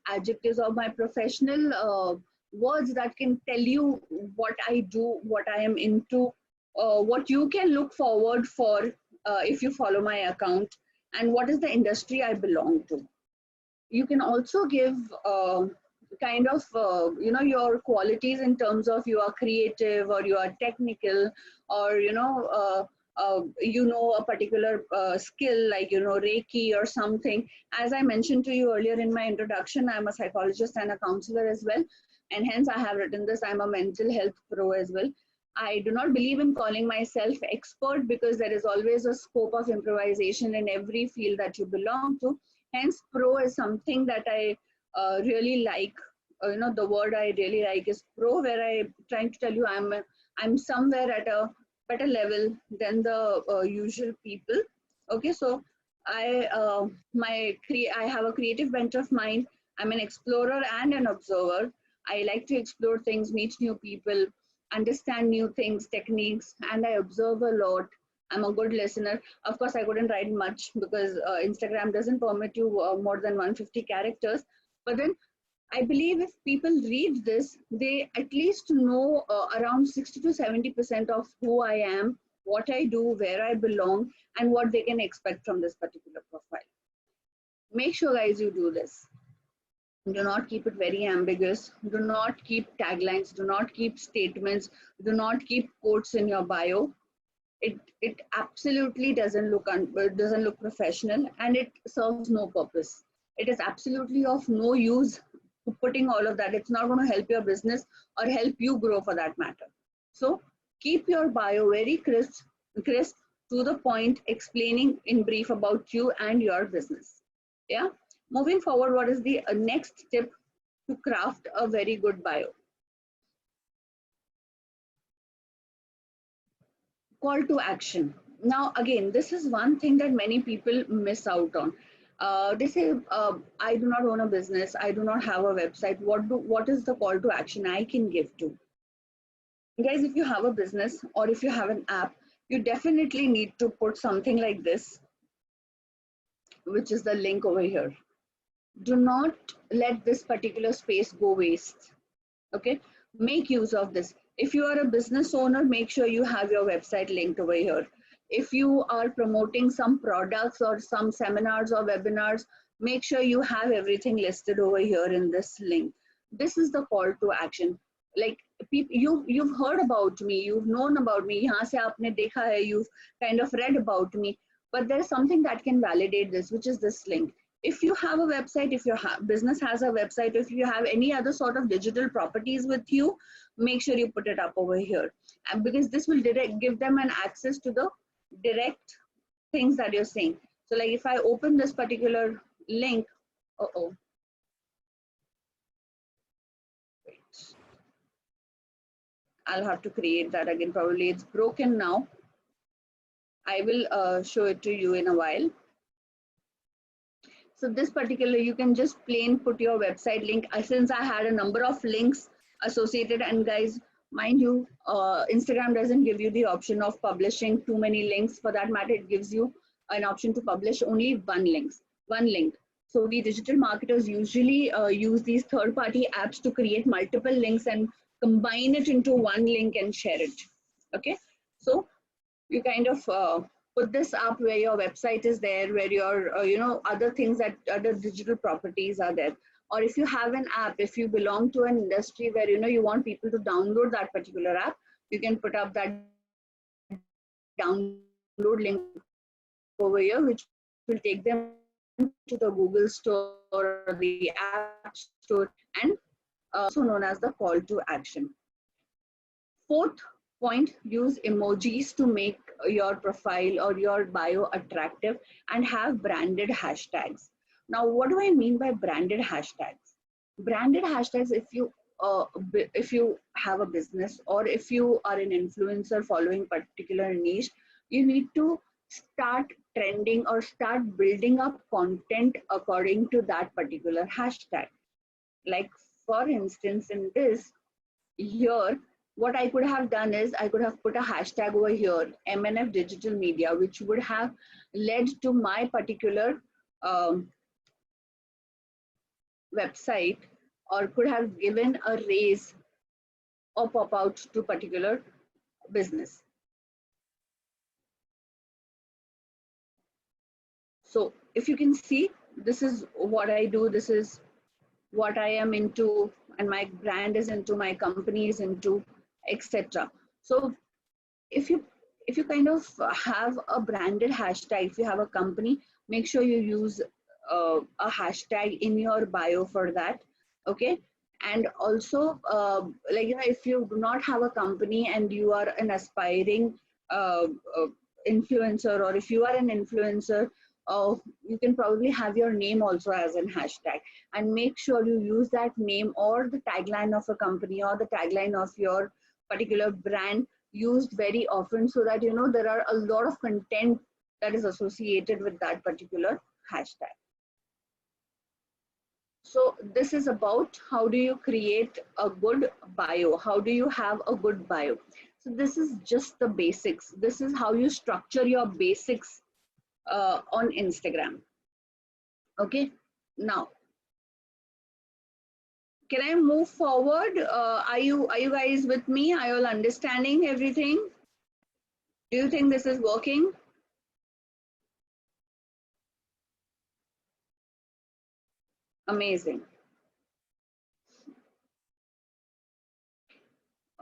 adjectives or my professional words that can tell you what I do, what I am into, what you can look forward for if you follow my account, and what is the industry I belong to. You can also give kind of your qualities in terms of you are creative or you are technical, or a particular skill like Reiki or something. As I mentioned to you earlier in my introduction, I'm a psychologist and a counselor as well, and hence I have written this. I'm a mental health pro as well. I do not believe in calling myself expert because there is always a scope of improvisation in every field that you belong to. Hence, pro is something that I really like. The word I really like is pro, where I'm trying to tell you I'm somewhere at a better level than the usual people. Okay, so I have a creative bent of mind. I'm an explorer and an observer. I like to explore things, meet new people, understand new things, techniques, and I observe a lot. I'm a good listener. Of course, I couldn't write much because Instagram doesn't permit you more than 150 characters. But then I believe if people read this, they at least know around 60 to 70% of who I am, what I do, where I belong, and what they can expect from this particular profile. Make sure, guys, you do this. Do not keep it very ambiguous. Do not keep taglines. Do not keep statements. Do not keep quotes in your bio. It absolutely doesn't look professional, and it serves no purpose. It is absolutely of no use putting all of that. It's not going to help your business or help you grow for that matter. So keep your bio very crisp, to the point, explaining in brief about you and your business. Yeah. Moving forward, what is the next tip to craft a very good bio? Call to action. Now, again, this is one thing that many people miss out on. They say, I do not own a business, I do not have a website. What is the call to action I can give to? Guys, if you have a business or if you have an app, you definitely need to put something like this, which is the link over here. Do not let this particular space go waste. Okay, make use of this. If you are a business owner, make sure you have your website linked over here. If you are promoting some products or some seminars or webinars, make sure you have everything listed over here in this link. This is the call to action. Like, you've heard about me, you've known about me, yahan se aapne dekha hai, you've kind of read about me, but there's something that can validate this, which is this link. If you have a website, if your business has a website, if you have any other sort of digital properties with you, make sure you put it up over here. And because this will give them an access to the direct things that you're saying. So like if I open this particular link, I'll have to create that again. Probably it's broken now. I will show it to you in a while. So this particular, you can just plain put your website link. Since I had a number of links associated, and guys, mind you, Instagram doesn't give you the option of publishing too many links. For that matter, it gives you an option to publish only one link. So we digital marketers usually use these third-party apps to create multiple links and combine it into one link and share it. Okay, so you kind of put this up where your website is there, where your other things, that other digital properties are there. Or if you have an app, if you belong to an industry where you want people to download that particular app, you can put up that download link over here, which will take them to the Google Store or the App Store, and also known as the call to action. Fourth point, use emojis to make your profile or your bio attractive, and have branded hashtags. Now, what do I mean by branded hashtags? Branded hashtags, if you have a business, or if you are an influencer following particular niche, you need to start trending or start building up content according to that particular hashtag. Like for instance, in this here, what I could have done is I could have put a hashtag over here, MNF digital media, which would have led to my particular website, or could have given a raise or pop out to particular business. So if you can see, this is what I do, this is what I am into, and my brand is into, my company is into, etc. So if you kind of have a branded hashtag, if you have a company, make sure you use a hashtag in your bio for that. Okay. And also like, you know, if you do not have a company and you are an aspiring influencer, or if you are an influencer, you can probably have your name also as an hashtag, and make sure you use that name or the tagline of a company or the tagline of your particular brand used very often, so that, you know, there are a lot of content that is associated with that particular hashtag. So this is about how do you create a good bio, how do you have a good bio. So this is just the basics. This is how you structure your basics on Instagram. Okay, now can I move forward? Are you guys with me? Are you all understanding everything? Do you think this is working? Amazing.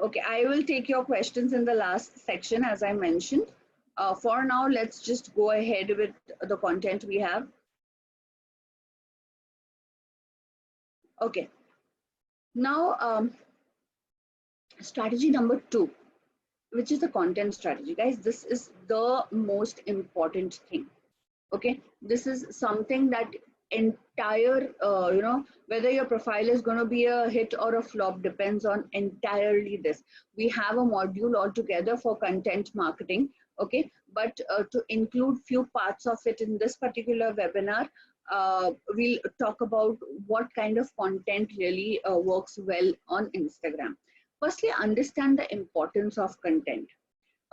Okay, I will take your questions in the last section, as I mentioned. For now, let's just go ahead with the content we have. Okay. Now, strategy number 2, which is the content strategy. Guys, this is the most important thing. Okay, this is something that entire, you know, whether your profile is going to be a hit or a flop depends on entirely this. We have a module altogether for content marketing. Okay, but to include few parts of it in this particular webinar, we'll talk about what kind of content really works well on Instagram. Firstly, understand the importance of content.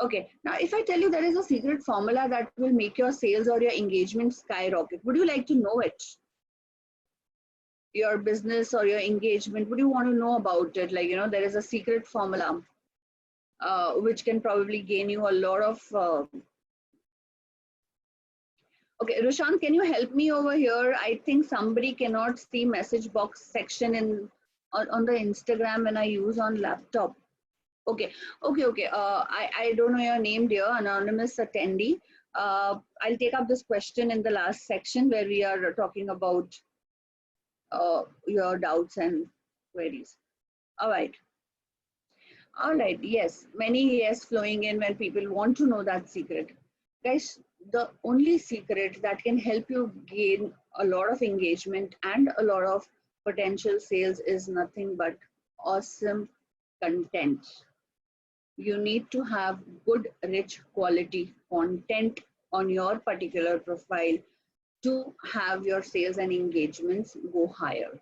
Okay, now if I tell you there is a secret formula that will make your sales or your engagement skyrocket, would you like to know it? Your business or your engagement, would you want to know about it? Like, you know, there is a secret formula which can probably gain you a lot of okay, Rushan, can you help me over here? I think somebody cannot see message box section in on the Instagram when I use on laptop. Okay. I don't know your name, dear anonymous attendee. I'll take up this question in the last section where we are talking about your doubts and queries. All right. Yes, many yes flowing in when people want to know that secret. Guys, the only secret that can help you gain a lot of engagement and a lot of potential sales is nothing but awesome content. You need to have good, rich quality content on your particular profile to have your sales and engagements go higher.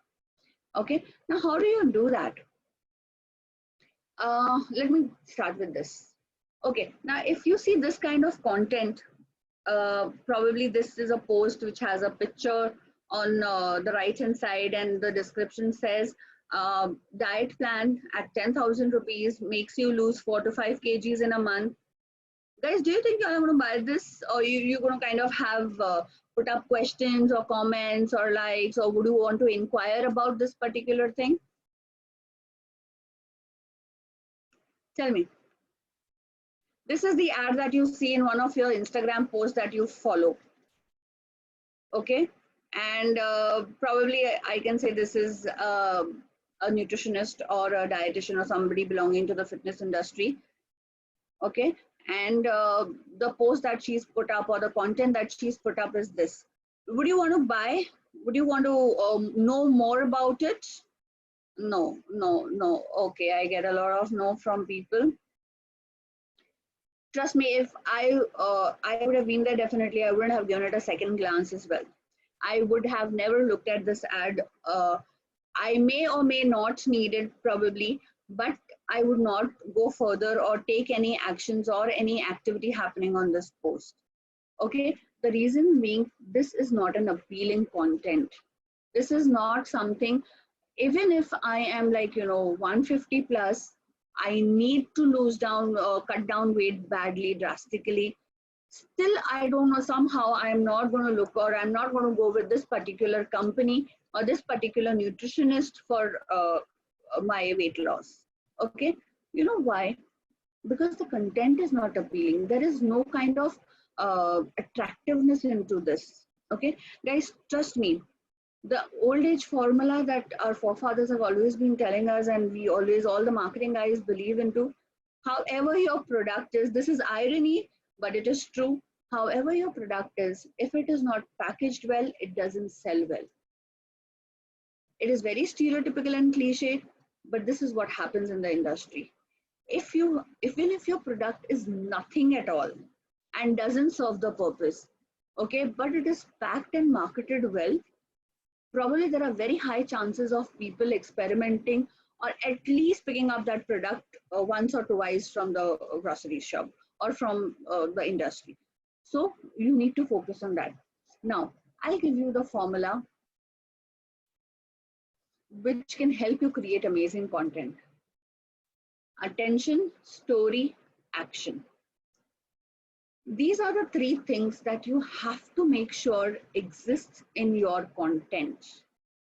Okay, now how do you do that? Let me start with this. Okay, now if you see this kind of content, probably this is a post which has a picture on the right hand side, and the description says diet plan at 10,000 rupees makes you lose 4 to 5 kgs in a month. Guys, do you think you're going to buy this, or you're going to kind of have put up questions or comments or likes, or would you want to inquire about this particular thing? Tell me. This is the ad that you see in one of your Instagram posts that you follow. Okay, and probably I can say this is a nutritionist or a dietitian or somebody belonging to the fitness industry. Okay, and the post that she's put up or the content that she's put up is this. Would you want to buy? Would you want to know more about it? No, no, no. Okay, I get a lot of no from people. Trust me, if I would have been there, definitely I wouldn't have given it a second glance as well. I would have never looked at this ad. I may or may not need it probably, but I would not go further or take any actions or any activity happening on this post. Okay, the reason being, this is not an appealing content. This is not something, even if I am like, 150 plus, I need to lose down, cut down weight badly, drastically. Still, I don't know, somehow I'm not going to look, or I'm not going to go with this particular company or this particular nutritionist for my weight loss. Okay, you know why? Because the content is not appealing. There is no kind of attractiveness into this. Okay, guys, trust me, the old age formula that our forefathers have always been telling us, and we always, all the marketing guys believe into, however your product is, this is irony, but it is true. However your product is, if it is not packaged well, it doesn't sell well. It is very stereotypical and cliche, but this is what happens in the industry. Even if your product is nothing at all and doesn't serve the purpose, okay, but it is packed and marketed well, probably there are very high chances of people experimenting or at least picking up that product once or twice from the grocery shop or from the industry. So you need to focus on that. Now, I'll give you the formula which can help you create amazing content. Attention, story, action. These are the three things that you have to make sure exists in your content.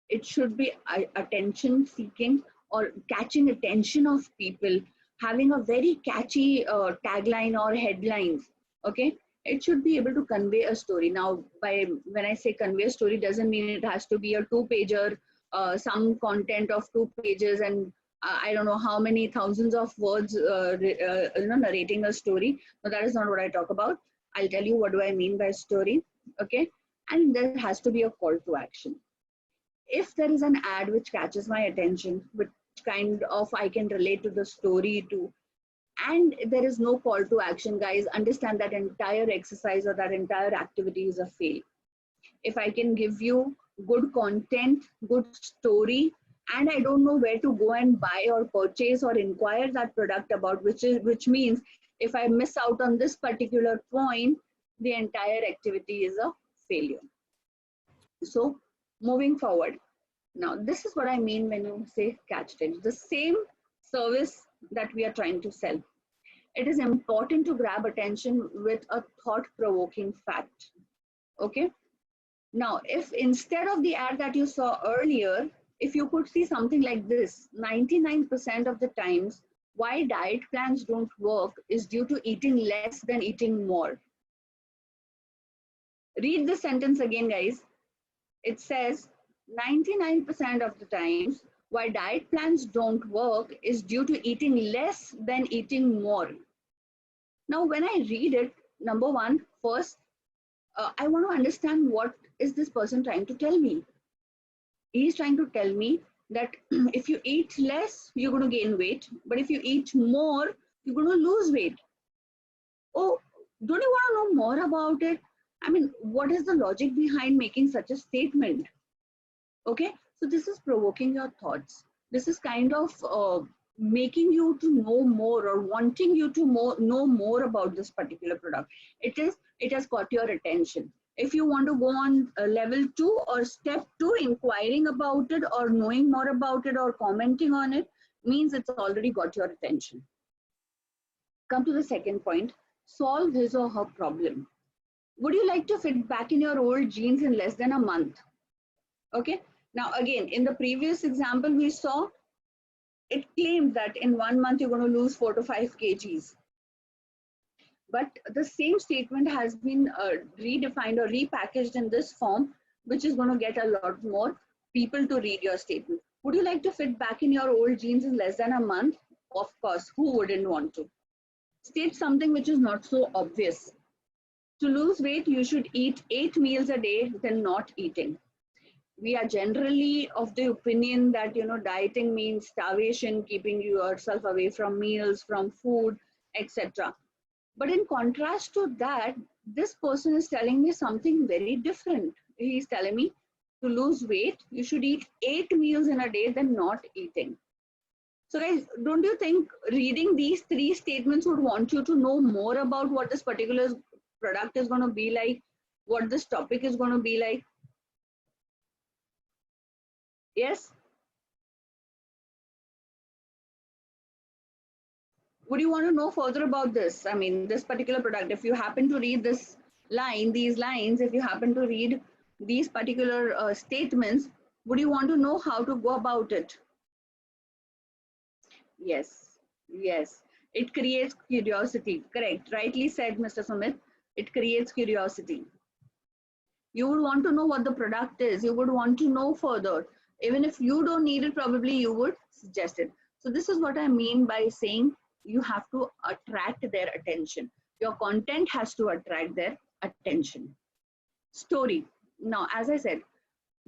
It should be attention seeking or catching attention of people, having a very catchy tagline or headlines. Okay, it should be able to convey a story. Now, when I say convey a story, doesn't mean it has to be a two-pager, some content of 2 pages, and I don't know how many thousands of words narrating a story. No, that is not what I talk about. I'll tell you what do I mean by story. Okay, and there has to be a call to action. If there is an ad which catches my attention, which kind of I can relate to the story to, and there is no call to action, guys, understand that entire exercise or that entire activity is a fail. If I can give you good content, good story, and I don't know where to go and buy or purchase or inquire that product about, which means if I miss out on this particular point, the entire activity is a failure. So moving forward, now this is what I mean when you say catch attention. The same service that we are trying to sell. It is important to grab attention with a thought-provoking fact. Okay. Now, if instead of the ad that you saw earlier, if you could see something like this, 99% of the times why diet plans don't work is due to eating less than eating more. Read this sentence again, guys. It says 99% of the times why diet plans don't work is due to eating less than eating more. Now, when I read it, number one, first, I want to understand what is this person trying to tell me. He's trying to tell me that if you eat less, you're going to gain weight. But if you eat more, you're going to lose weight. Oh, don't you want to know more about it? I mean, what is the logic behind making such a statement? Okay, so this is provoking your thoughts. This is kind of making you to know more or wanting you to know more about this particular product. It has got your attention. If you want to go on level 2 or step 2, inquiring about it or knowing more about it or commenting on it, means it's already got your attention. Come to the second point, solve his or her problem. Would you like to fit back in your old jeans in less than a month? Okay. Now, again, in the previous example we saw, it claimed that in 1 month you're going to lose 4 to 5 kgs. But the same statement has been redefined or repackaged in this form, which is going to get a lot more people to read your statement. Would you like to fit back in your old jeans in less than a month? Of course, who wouldn't want to? State something which is not so obvious. To lose weight, you should eat 8 meals a day than not eating. We are generally of the opinion that, you know, dieting means starvation, keeping yourself away from meals, from food, etc. But in contrast to that, this person is telling me something very different. He's telling me to lose weight, you should eat 8 meals in a day than not eating. So guys, don't you think reading these three statements would want you to know more about what this particular product is going to be like, what this topic is going to be like? Yes? Would you want to know further about this? I mean, this particular product, if you happen to read this line, these lines, if you happen to read these particular statements, would you want to know how to go about it? Yes, yes. It creates curiosity. Correct. Rightly said, Mr. Sumit. It creates curiosity. You would want to know what the product is. You would want to know further. Even if you don't need it, probably you would suggest it. So this is what I mean by saying you have to attract their attention. Your content has to attract their attention. Story. Now, as I said,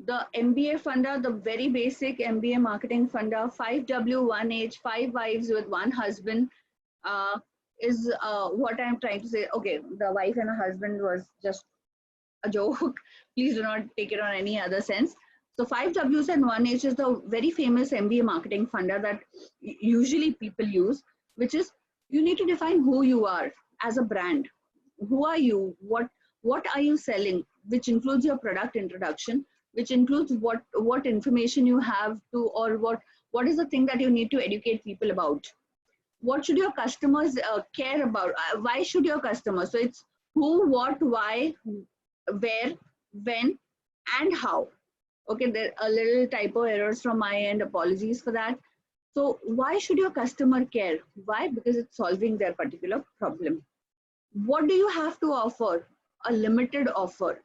the MBA funder, the very basic MBA marketing funder, 5W, 1H, 5 wives with 1 husband, uh, is what I'm trying to say. Okay, the wife and a husband was just a joke. Please do not take it on any other sense. So 5Ws and 1H is the very famous MBA marketing funder that usually people use, which is you need to define who you are as a brand. Who are you? What are you selling? Which includes your product introduction, which includes what information you have to, or what is the thing that you need to educate people about. What should your customers care about? Why should your customers? So it's who, what, why, where, when, and how. Okay, there are a little typo errors from my end. Apologies for that. So why should your customer care? Why? Because it's solving their particular problem. What do you have to offer? A limited offer,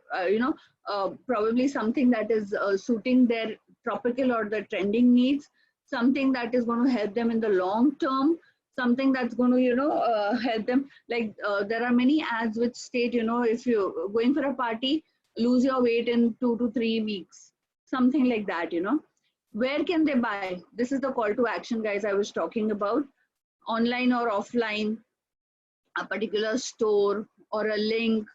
probably something that is suiting their tropical or the trending needs, something that is going to help them in the long term, something that's going to, help them. Like there are many ads which state, if you're going for a party, lose your weight in 2 to 3 weeks, something like that, Where can they buy? This is the call to action, guys, I was talking about. Online or offline, a particular store or a link,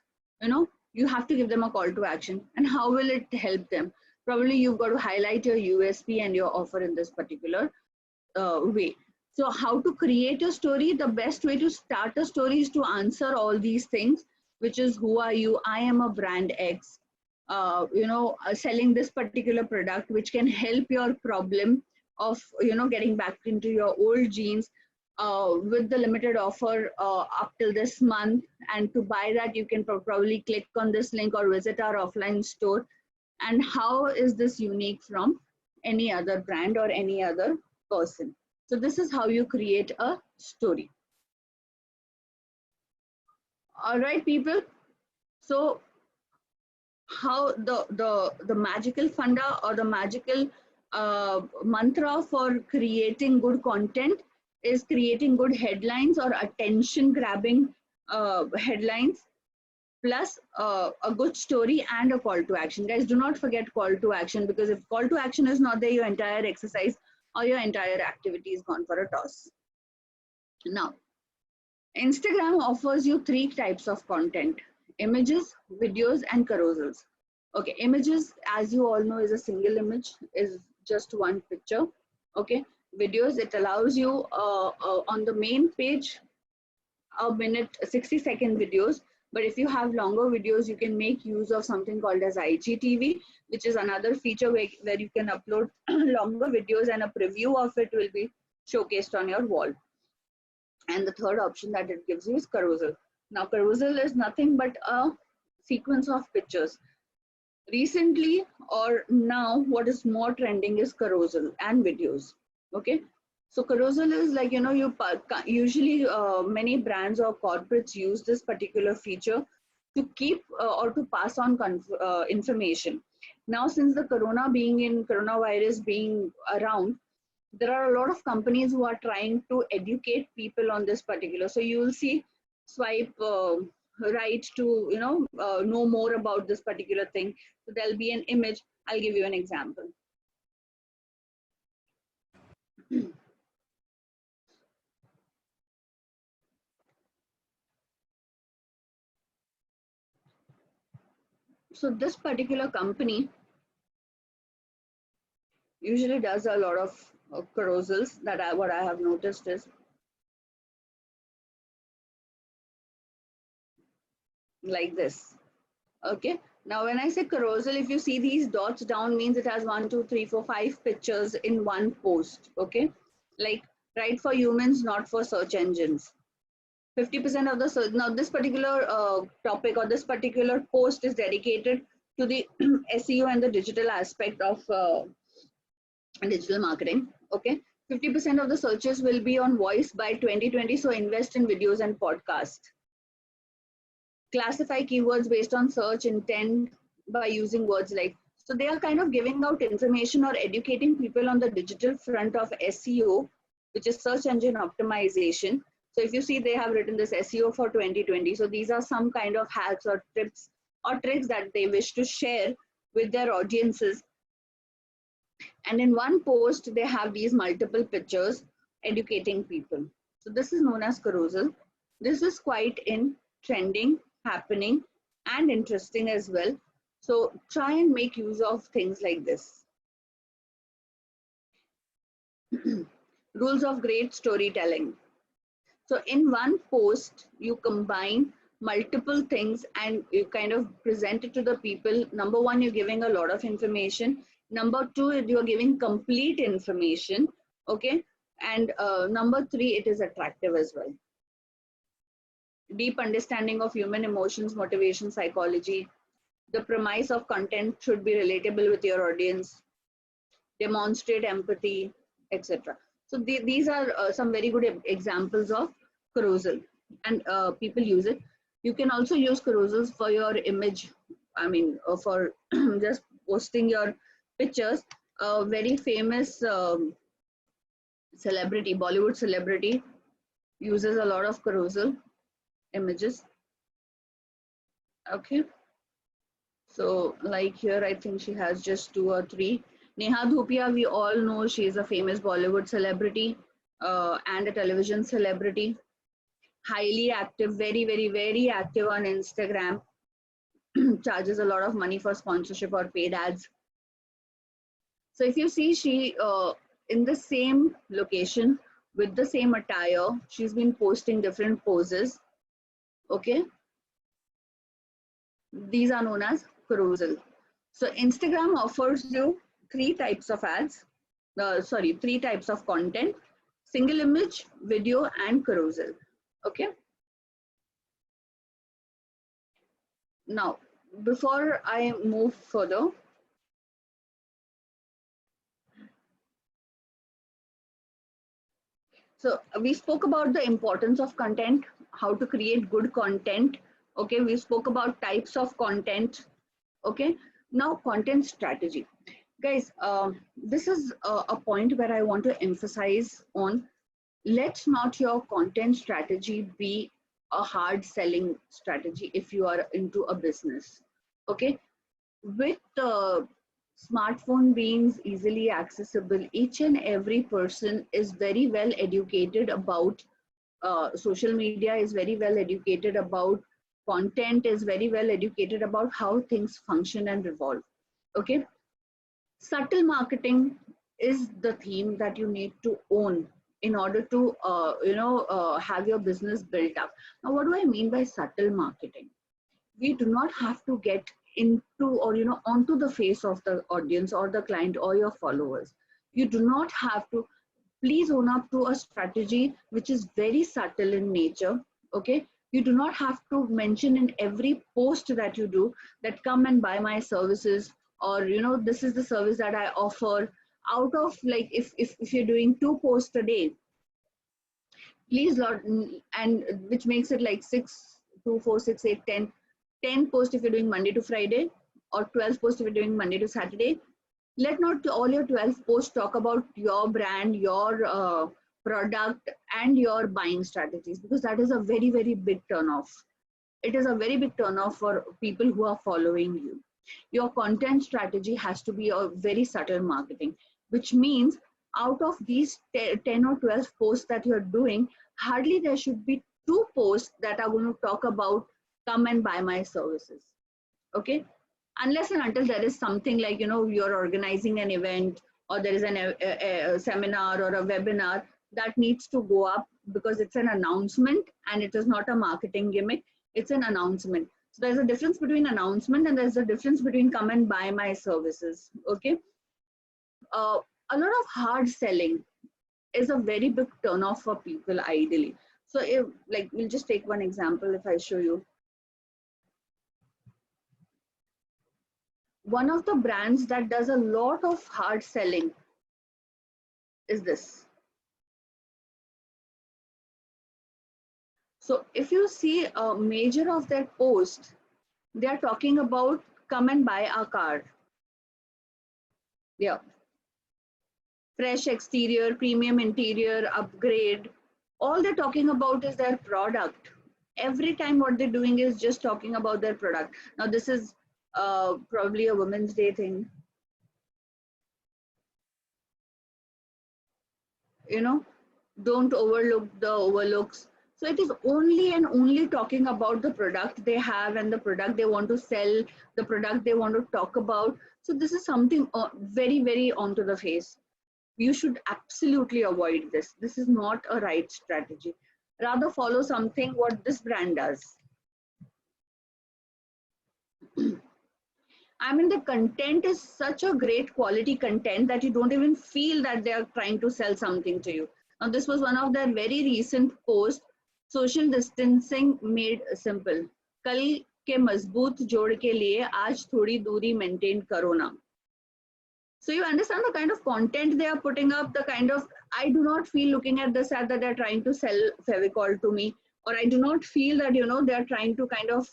you have to give them a call to action. And how will it help them? Probably you've got to highlight your USP and your offer in this particular way. So how to create a story? The best way to start a story is to answer all these things, which is who are you? I am a brand X, selling this particular product, which can help your problem of, getting back into your old jeans, with the limited offer up till this month. And to buy that, you can probably click on this link or visit our offline store. And how is this unique from any other brand or any other person? So this is how you create a story. All right, people. So how the magical funda or the magical mantra for creating good content is creating good headlines or attention grabbing headlines, plus a good story and a call to action. Guys, do not forget call to action, because if call to action is not there, your entire exercise or your entire activity is gone for a toss. Now, Instagram offers you 3 types of content: images, videos, and carousels. Okay, images, as you all know, is a single image, is just one picture. Okay, videos, it allows you on the main page, a minute, 60-second videos. But if you have longer videos, you can make use of something called as IGTV, which is another feature where you can upload longer videos and a preview of it will be showcased on your wall. And the third option that it gives you is carousel. Now, carousel is nothing but a sequence of pictures. Recently or now, what is more trending is carousel and videos. Okay, so carousel is like, you usually many brands or corporates use this particular feature to keep or to pass on information. Now, since the coronavirus being around, there are a lot of companies who are trying to educate people on this particular. So you will see swipe right to know more about this particular thing. So there'll be an image. I'll give you an example. So this particular company usually does a lot of carousels. What I have noticed is like this. Okay. Now, when I say carousel, if you see these dots down, means it has 1, 2, 3, 4, 5 pictures in one post. Okay. Like right for humans, not for search engines. 50% of the search. Now, this particular topic or this particular post is dedicated to the SEO and the digital aspect of digital marketing. Okay. 50% of the searches will be on voice by 2020. So invest in videos and podcasts. Classify keywords based on search intent by using words like. So they are kind of giving out information or educating people on the digital front of SEO, which is search engine optimization. So if you see, they have written this SEO for 2020. So these are some kind of hacks or tips or tricks that they wish to share with their audiences. And in one post, they have these multiple pictures educating people. So this is known as carousel. This is quite in trending, happening, and interesting as well. So try and make use of things like this. Rules of great storytelling. So in one post, you combine multiple things and you kind of present it to the people. Number one, you're giving a lot of information. Number two, you're giving complete information. Okay. And number three, it is attractive as well. Deep understanding of human emotions, motivation, psychology. The premise of content should be relatable with your audience. Demonstrate empathy, etc. So these are some very good examples of carousel, and people use it. You can also use carousels for your image. I mean, for just posting your pictures. A very famous celebrity, Bollywood celebrity, uses a lot of carousel images. Okay. So like here, I think she has just 2 or 3. Neha Dhupia, we all know she is a famous Bollywood celebrity and a television celebrity. Highly active, very, very, very active on Instagram. Charges a lot of money for sponsorship or paid ads. So if you see, she in the same location with the same attire, she's been posting different poses. Okay. These are known as carousel. So Instagram offers you 3 types of ads, 3 types of content: single image, video, and carousel. Okay. Now, before I move further, so we spoke about the importance of content, how to create good content. Okay, we spoke about types of content. Okay, now content strategy. Guys, this is a point where I want to emphasize on. Let not your content strategy be a hard selling strategy if you are into a business. Okay, with smartphone being easily accessible, each and every person is very well educated about social media, is very well educated about content, is very well educated about how things function and revolve. Okay, subtle marketing is the theme that you need to own in order to have your business built up. Now, what do I mean by subtle marketing? We do not have to get into or onto the face of the audience or the client or your followers. You do not have to. Please own up to a strategy which is very subtle in nature. Okay, you do not have to mention in every post that you do that come and buy my services, or this is the service that I offer. Out of, like, if you're doing 2 posts a day, please not, and which makes it like 6, 2, 4, 6, 8, 10, 10 posts if you're doing Monday to Friday, or 12 posts if you're doing Monday to Saturday. Let not all your 12 posts talk about your brand, your product, and your buying strategies, because that is a very, very big turn off. it is a very big turnoff for people who are following you. Your content strategy has to be a very subtle marketing, which means out of these 10 or 12 posts that you're doing, hardly there should be 2 posts that are going to talk about come and buy my services. Okay, unless and until there is something like, you know, you're organizing an event, or there is a seminar or a webinar that needs to go up because it's an announcement and it is not a marketing gimmick, it's an announcement. So there's a difference between announcement and there's a difference between come and buy my services. Okay, a lot of hard selling is a very big turnoff for people ideally. So if, like, we'll just take one example. If I show you, one of the brands that does a lot of hard selling is this. So if you see a major of their post, they are talking about come and buy our car. Yeah. Fresh exterior, premium interior, upgrade. All they're talking about is their product. Every time what they're doing is just talking about their product. Now this is probably a Women's Day thing. You know, don't overlook the overlooks. So it is only and only talking about the product they have and the product they want to sell, the product they want to talk about. So this is something very, very onto the face. You should absolutely avoid this. This is not a right strategy. Rather follow something what this brand does. I mean, the content is such a great quality content that you don't even feel that they are trying to sell something to you. Now, this was one of their very recent posts, social distancing made simple. कल के मजबूत जोड़ के लिए आज थोड़ी दूरी maintain करो ना. So you understand the kind of content they are putting up, the kind of, I do not feel looking at this ad that they're trying to sell Fevicol to me, or I do not feel that, you know, they're trying to kind of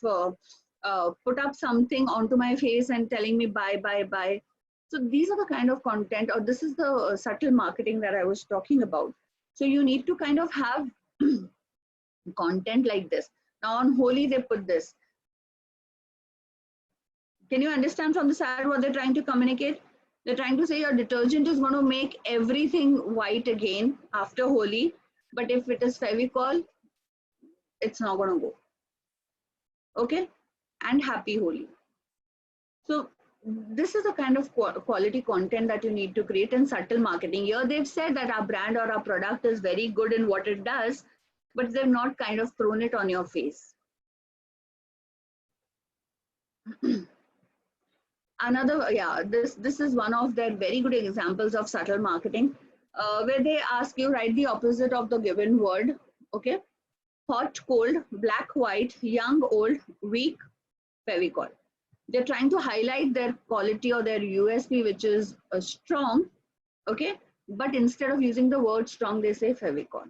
put up something onto my face and telling me buy, buy, buy. So these are the kind of content, or this is the subtle marketing that I was talking about. So you need to kind of have content like this. Now on Holi, they put this. Can you understand from this ad what they're trying to communicate? They're trying to say your detergent is going to make everything white again after Holi, but if it is Fevicol, it's not going to go. Okay? And happy Holi. So this is the kind of quality content that you need to create in subtle marketing. Here they've said that our brand or our product is very good in what it does, but they've not kind of thrown it on your face. Another, yeah, this is one of their very good examples of subtle marketing, where they ask you write the opposite of the given word. Okay, hot, cold, black, white, young, old, weak, Fevicol. They're trying to highlight their quality or their USP, which is strong. Okay, but instead of using the word strong, they say Fevicol.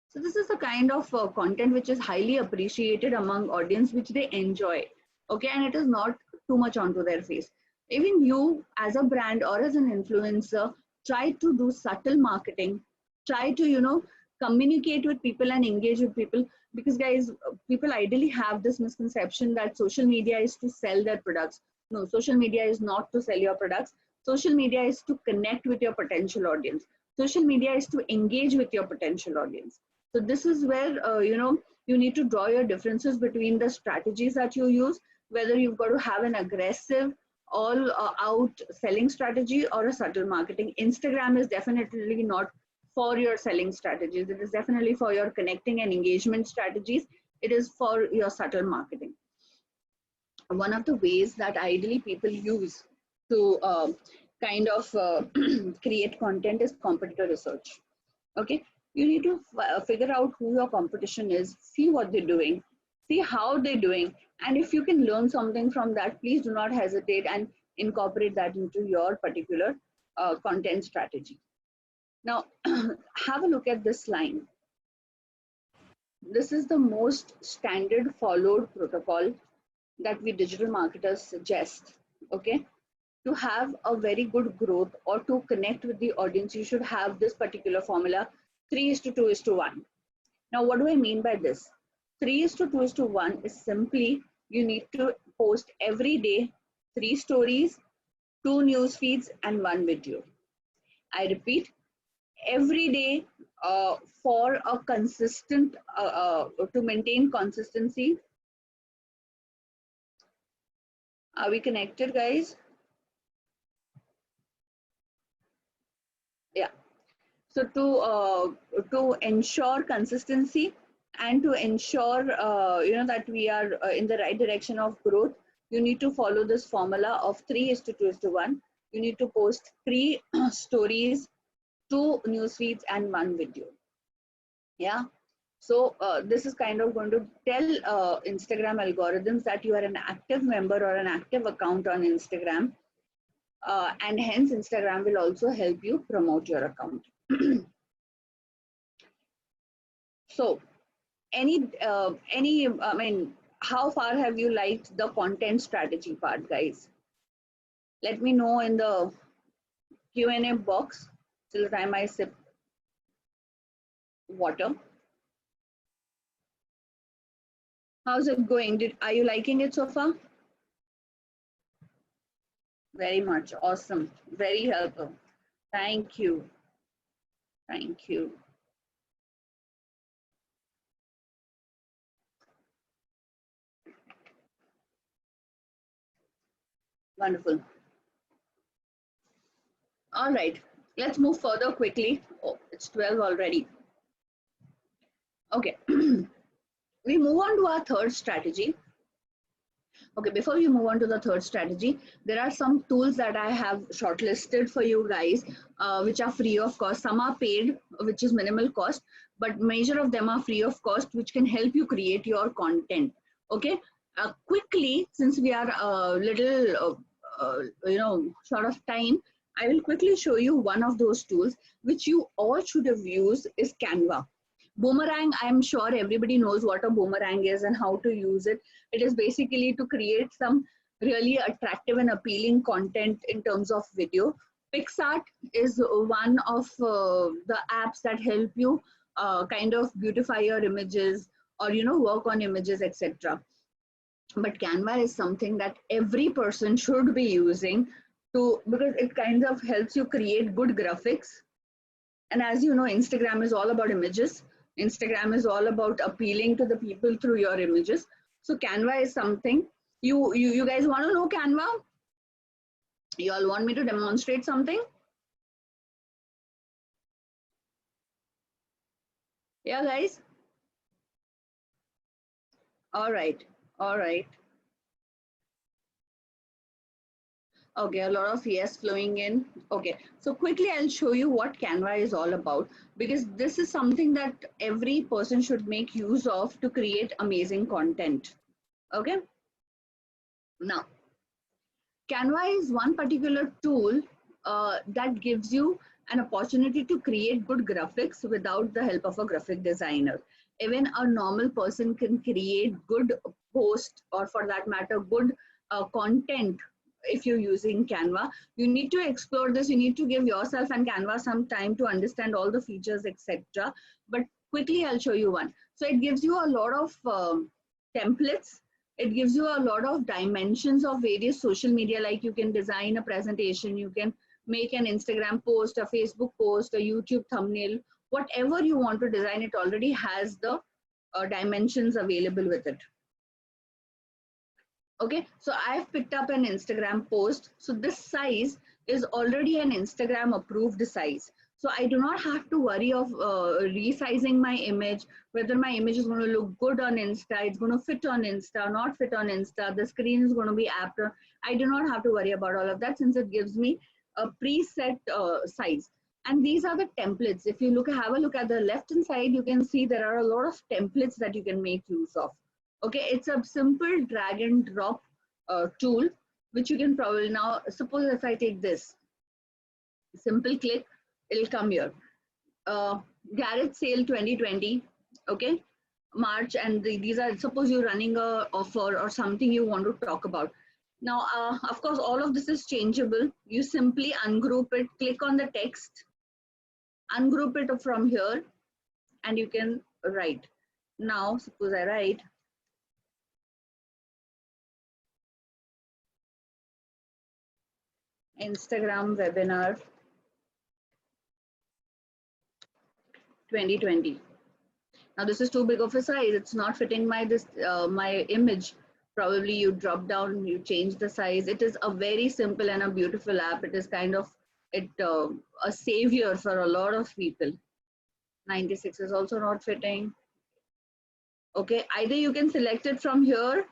So this is the kind of content which is highly appreciated among audience, which they enjoy. Okay, and it is not too much onto their face. Even you as a brand or as an influencer, try to do subtle marketing, try to, you know, communicate with people and engage with people, because guys, people ideally have this misconception that social media is to sell their products. No, social media is not to sell your products. Social media is to connect with your potential audience. Social media is to engage with your potential audience. So this is where, you know, you need to draw your differences between the strategies that you use, whether you've got to have an aggressive all out selling strategy or a subtle marketing. Instagram is definitely not for your selling strategies. It is definitely for your connecting and engagement strategies. It is for your subtle marketing. One of the ways that ideally people use to kind of create content is competitor research. Okay, you need to figure out who your competition is, see what they're doing, see how they're doing, and if you can learn something from that, please do not hesitate and incorporate that into your particular content strategy. Now, have a look at this line. This is the most standard followed protocol that we digital marketers suggest. Okay, to have a very good growth or to connect with the audience, you should have this particular formula, 3:2:1. Now, what do I mean by this? 3:2:1 is simply you need to post every day 3 stories, 2 news feeds, and 1 video. I repeat, every day for a consistent, to maintain consistency. Are we connected, guys? Yeah. So to ensure consistency and to ensure that we are in the right direction of growth, you need to follow this formula of 3:2:1. You need to post 3 stories, 2 news feeds, and 1 video. Yeah. So this is kind of going to tell Instagram algorithms that you are an active member or an active account on Instagram, and hence Instagram will also help you promote your account. So I mean, how far have you liked the content strategy part, guys? Let me know in the Q&A box till the time I sip water. How's it going? Are you liking it so far? Very much. Awesome. Very helpful. Thank you. Thank you. Wonderful. All right. Let's move further quickly. Oh, it's 12 already. Okay. We move on to our third strategy. Okay, before we move on to the third strategy, there are some tools that I have shortlisted for you guys, which are free of cost. Some are paid, which is minimal cost, but major of them are free of cost, which can help you create your content. Okay, quickly, since we are a little, short of time, I will quickly show you one of those tools, which you all should have used is Canva. Boomerang, I'm sure everybody knows what a boomerang is and how to use it. It is basically to create some really attractive and appealing content in terms of video. PixArt is one of the apps that help you kind of beautify your images or work on images, etc. But Canva is something that every person should be using because it kind of helps you create good graphics. And as you know, Instagram is all about images. Instagram is all about appealing to the people through your images. So Canva is something. You guys want to know Canva? You all want me to demonstrate something? Yeah, guys? All right. All right. Okay, a lot of yes flowing in. Okay, so quickly I'll show you what Canva is all about, because this is something that every person should make use of to create amazing content. Okay, now Canva is one particular tool that gives you an opportunity to create good graphics without the help of a graphic designer. Even a normal person can create good post, or for that matter, good content. If you're using Canva, you need to explore this. You need to give yourself and Canva some time to understand all the features, etc. But quickly, I'll show you one. So it gives you a lot of templates. It gives you a lot of dimensions of various social media, like you can design a presentation, you can make an Instagram post, a Facebook post, a YouTube thumbnail, whatever you want to design, it already has the dimensions available with it. Okay, so I've picked up an Instagram post. So this size is already an Instagram approved size. So I do not have to worry of resizing my image, whether my image is going to look good on Insta, it's going to fit on Insta, not fit on Insta, the screen is going to be apt. I do not have to worry about all of that, since it gives me a preset size. And these are the templates. If you have a look at the left hand side, you can see there are a lot of templates that you can make use of. Okay, it's a simple drag and drop tool, which you can probably now, suppose if I take this, simple click, it'll come here. Garage sale 2020, okay, March, and these are, suppose you're running a offer or something you want to talk about. Now, of course, all of this is changeable. You simply ungroup it, click on the text, ungroup it from here, and you can write. Now, suppose I write Instagram webinar 2020. Now this is too big of a size. It's not fitting my image. Probably you drop down, you change the size. It is a very simple and a beautiful app. It is kind of a savior for a lot of people. 96 is also not fitting. Okay, either you can select it from here,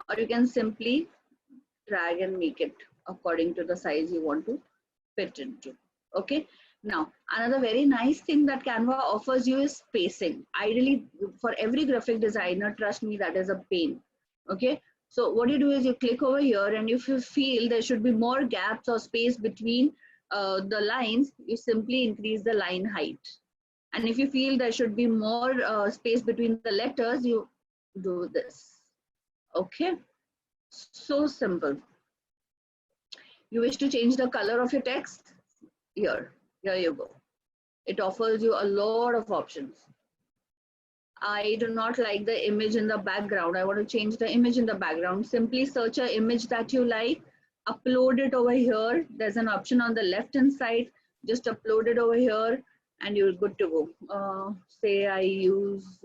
or you can simply drag and make it according to the size you want to fit into. Okay, now another very nice thing that Canva offers you is spacing. Ideally, for every graphic designer, trust me, that is a pain. Okay, so what you do is you click over here, and if you feel there should be more gaps or space between the lines, you simply increase the line height. And if you feel there should be more space between the letters, you do this. Okay, so simple. You wish to change the color of your text? Here you go. It offers you a lot of options. I do not like the image in the background. I want to change the image in the background. Simply search an image that you like, upload it over here. There's an option on the left hand side. Just upload it over here and you're good to go. Say I use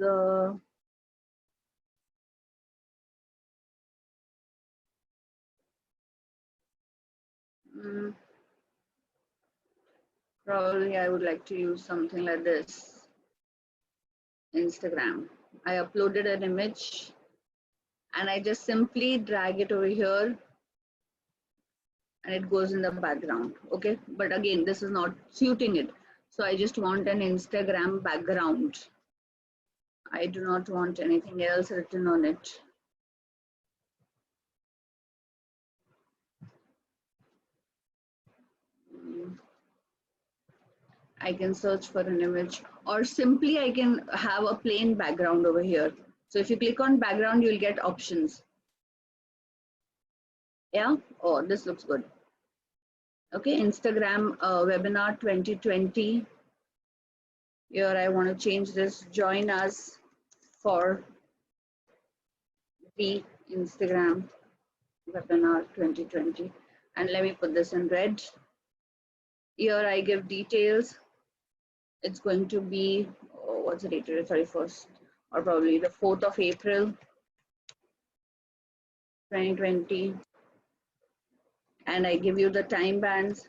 probably I would like to use something like this. Instagram. I uploaded an image and I just simply drag it over here and it goes in the background. Okay, but again, this is not suiting it. So I just want an Instagram background. I do not want anything else written on it. I can search for an image, or simply I can have a plain background over here. So if you click on background, you'll get options. Yeah, oh, this looks good. Okay, Instagram webinar 2020. Here I want to change this. Join us for the Instagram webinar 2020. And let me put this in red. Here I give details. It's going to be, oh, what's the date? 31st or probably the 4th of April 2020. And I give you the time bands.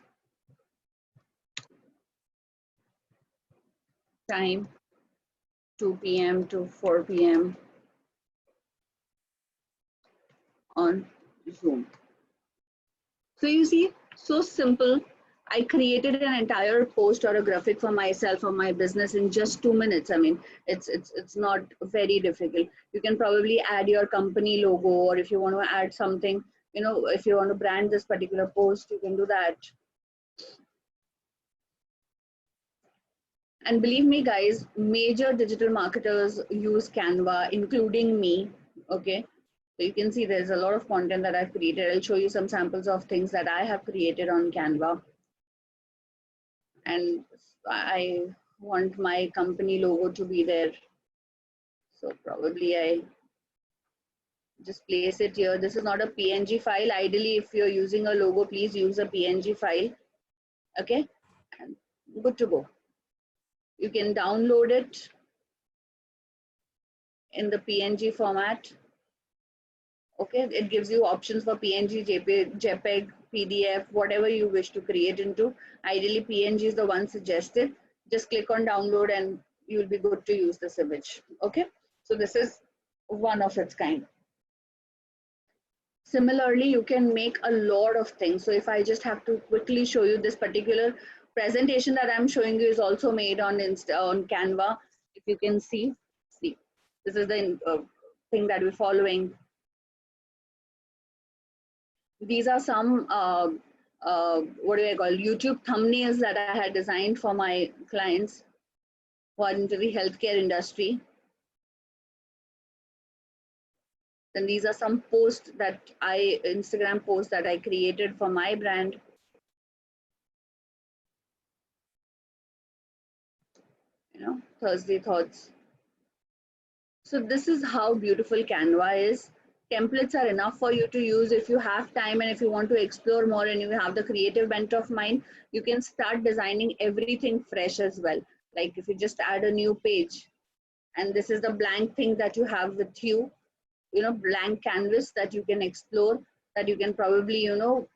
Time 2 p.m. to 4 p.m. on Zoom. So you see, so simple. I created an entire post or a graphic for myself or my business in just 2 minutes. I mean, it's not very difficult. You can probably add your company logo, or if you want to add something, you know, if you want to brand this particular post, you can do that. And believe me, guys, major digital marketers use Canva, including me. Okay, so you can see there's a lot of content that I've created. I'll show you some samples of things that I have created on Canva. And I want my company logo to be there. So probably I just place it here. This is not a PNG file. Ideally, if you're using a logo, please use a PNG file. Okay, and good to go. You can download it in the PNG format. Okay, it gives you options for PNG, JPEG, PDF, whatever you wish to create into. Ideally, PNG is the one suggested. Just click on download and you'll be good to use this image. Okay, so this is one of its kind. Similarly, you can make a lot of things. So if I just have to quickly show you, this particular presentation that I'm showing you is also made on Canva. If you can see, this is the thing that we're following. These are some what do I call, YouTube thumbnails that I had designed for my clients who are into the healthcare industry. Then these are some posts that Instagram posts that I created for my brand. You know, Thursday thoughts. So this is how beautiful Canva is. Templates are enough for you to use if you have time, and if you want to explore more and you have the creative bent of mind, you can start designing everything fresh as well. Like if you just add a new page, and this is the blank thing that you have with you, blank canvas that you can explore, that you can probably,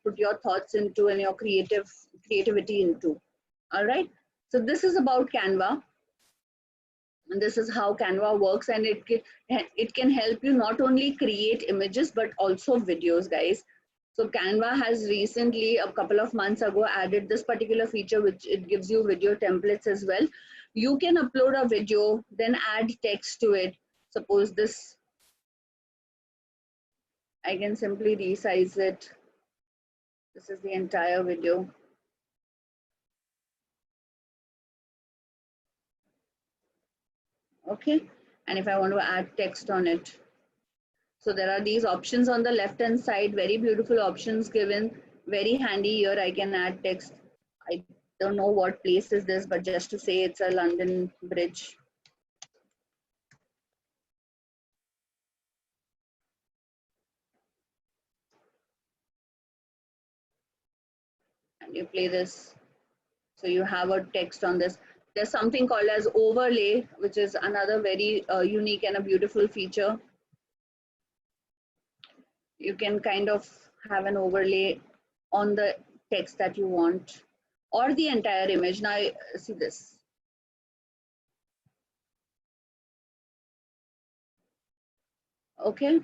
put your thoughts into and your creativity into. All right. So this is about Canva. And this is how Canva works, and it can help you not only create images but also videos, guys. So Canva has recently, a couple of months ago, added this particular feature, which it gives you video templates as well. You can upload a video, then add text to it. Suppose this, I can simply resize it. This is the entire video. Okay, and if I want to add text on it, so there are these options on the left hand side, very beautiful options given, very handy. Here I can add text. I don't know what place is this, but just to say it's a London Bridge. And you play this, so you have a text on this. There's something called as overlay, which is another very unique and a beautiful feature. You can kind of have an overlay on the text that you want, or the entire image. Now see this. Okay.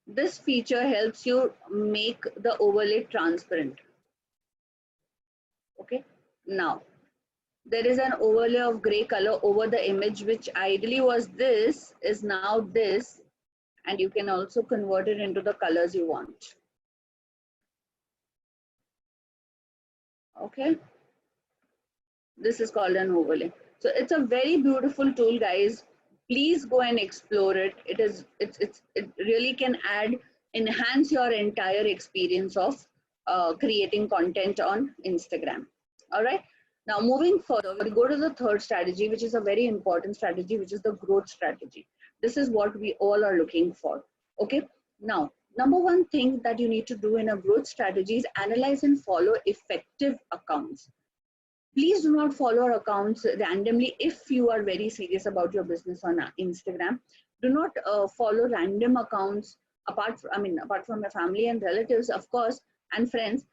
This feature helps you make the overlay transparent. Okay. Now, there is an overlay of gray color over the image, which ideally was this, is now this, and you can also convert it into the colors you want. Okay. This is called an overlay. So it's a very beautiful tool, guys. Please go and explore it. It really can enhance your entire experience of creating content on Instagram. All right. Now moving further, we go to the third strategy, which is a very important strategy, which is the growth strategy. This is what we all are looking for. Okay. Now, number one thing that you need to do in a growth strategy is analyze and follow effective accounts. Please do not follow accounts randomly if you are very serious about your business on Instagram. Do not follow random accounts apart from your family and relatives, of course, and friends.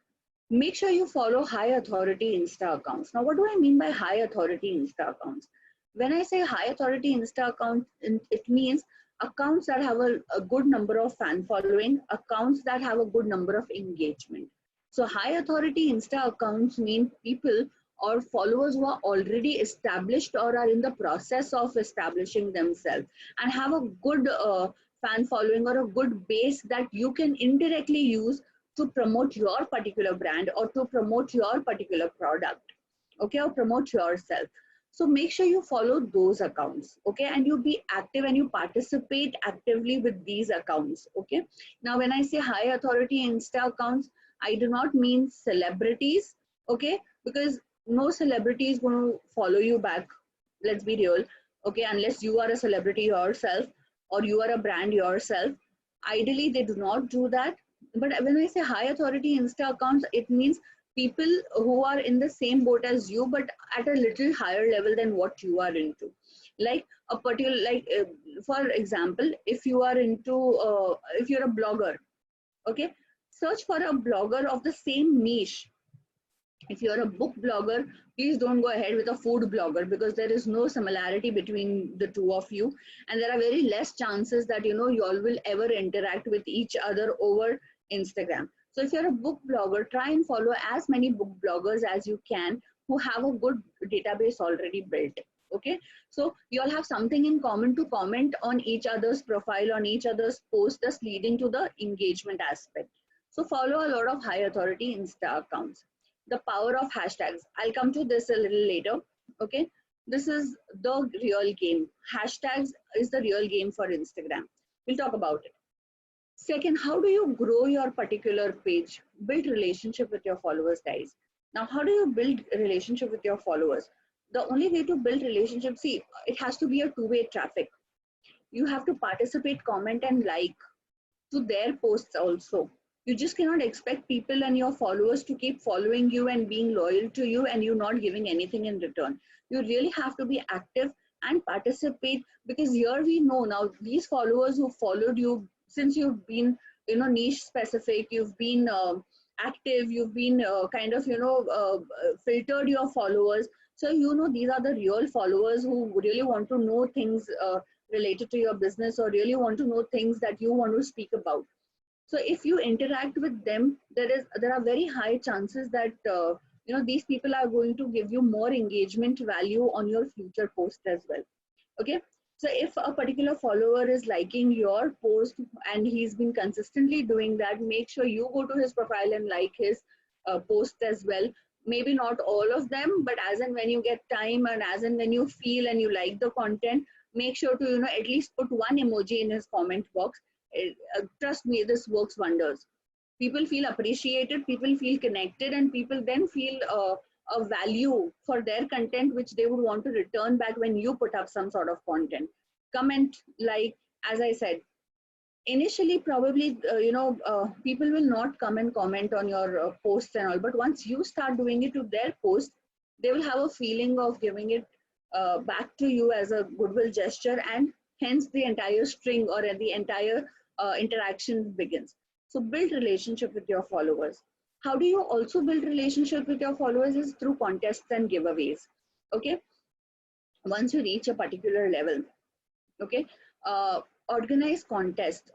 Make sure you follow high authority Insta accounts. Now, what do I mean by high authority Insta accounts? When I say high authority Insta account, it means accounts that have a good number of fan following, accounts that have a good number of engagement. So high authority Insta accounts mean people or followers who are already established or are in the process of establishing themselves and have a good fan following or a good base that you can indirectly use to promote your particular brand or to promote your particular product, okay, or promote yourself. So make sure you follow those accounts, okay, and you be active and you participate actively with these accounts, okay. Now when I say high authority Insta accounts, I do not mean celebrities, okay, because no celebrity is going to follow you back, let's be real, okay, unless you are a celebrity yourself or you are a brand yourself. Ideally they do not do that. But when I say high authority Insta accounts, it means people who are in the same boat as you but at a little higher level than what you are into. Like a particular, for example, if you are into if you're a blogger, okay, search for a blogger of the same niche. If you're a book blogger, please don't go ahead with a food blogger, because there is no similarity between the two of you, and there are very less chances that you all will ever interact with each other over Instagram. So if you're a book blogger, try and follow as many book bloggers as you can who have a good database already built. Okay, so you all have something in common to comment on each other's profile, on each other's post, thus leading to the engagement aspect. So follow a lot of high authority Insta accounts. The power of hashtags, I'll come to this a little later. Okay, this is the real game. Hashtags is the real game for Instagram. We'll talk about it. Second, how do you grow your particular page? Build relationship with your followers, guys. Now, how do you build a relationship with your followers? The only way to build relationships, see, it has to be a two-way traffic. You have to participate, comment, and like to their posts also. You just cannot expect people and your followers to keep following you and being loyal to you and you not giving anything in return. You really have to be active and participate, because here we know now these followers who followed you, since you've been, niche specific, you've been active, you've been kind of, filtered your followers. So, these are the real followers who really want to know things related to your business, or really want to know things that you want to speak about. So if you interact with them, there are very high chances that these people are going to give you more engagement value on your future post as well. Okay, so if a particular follower is liking your post and he's been consistently doing that, make sure you go to his profile and like his post as well. Maybe not all of them, but as and when you get time and as and when you feel and you like the content, make sure to at least put one emoji in his comment box. Trust me, this works wonders. People feel appreciated, people feel connected, and people then feel a value for their content, which they would want to return back when you put up some sort of content. Comment, like, as I said, initially probably people will not come and comment on your posts and all, but once you start doing it to their post, they will have a feeling of giving it back to you as a goodwill gesture, and hence the entire string or the entire interaction begins. So build relationship with your followers. How do you also build relationship with your followers is through contests and giveaways. Okay, once you reach a particular level, okay, uh, organize contests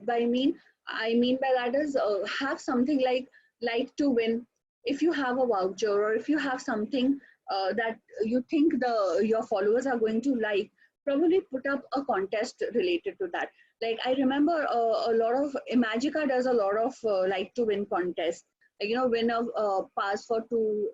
by I mean by that is have something like to win. If you have a voucher, or if you have something that you think your followers are going to like, probably put up a contest related to that. Like, I remember a lot of Imagica does a lot of like to win contests, like, win a pass for two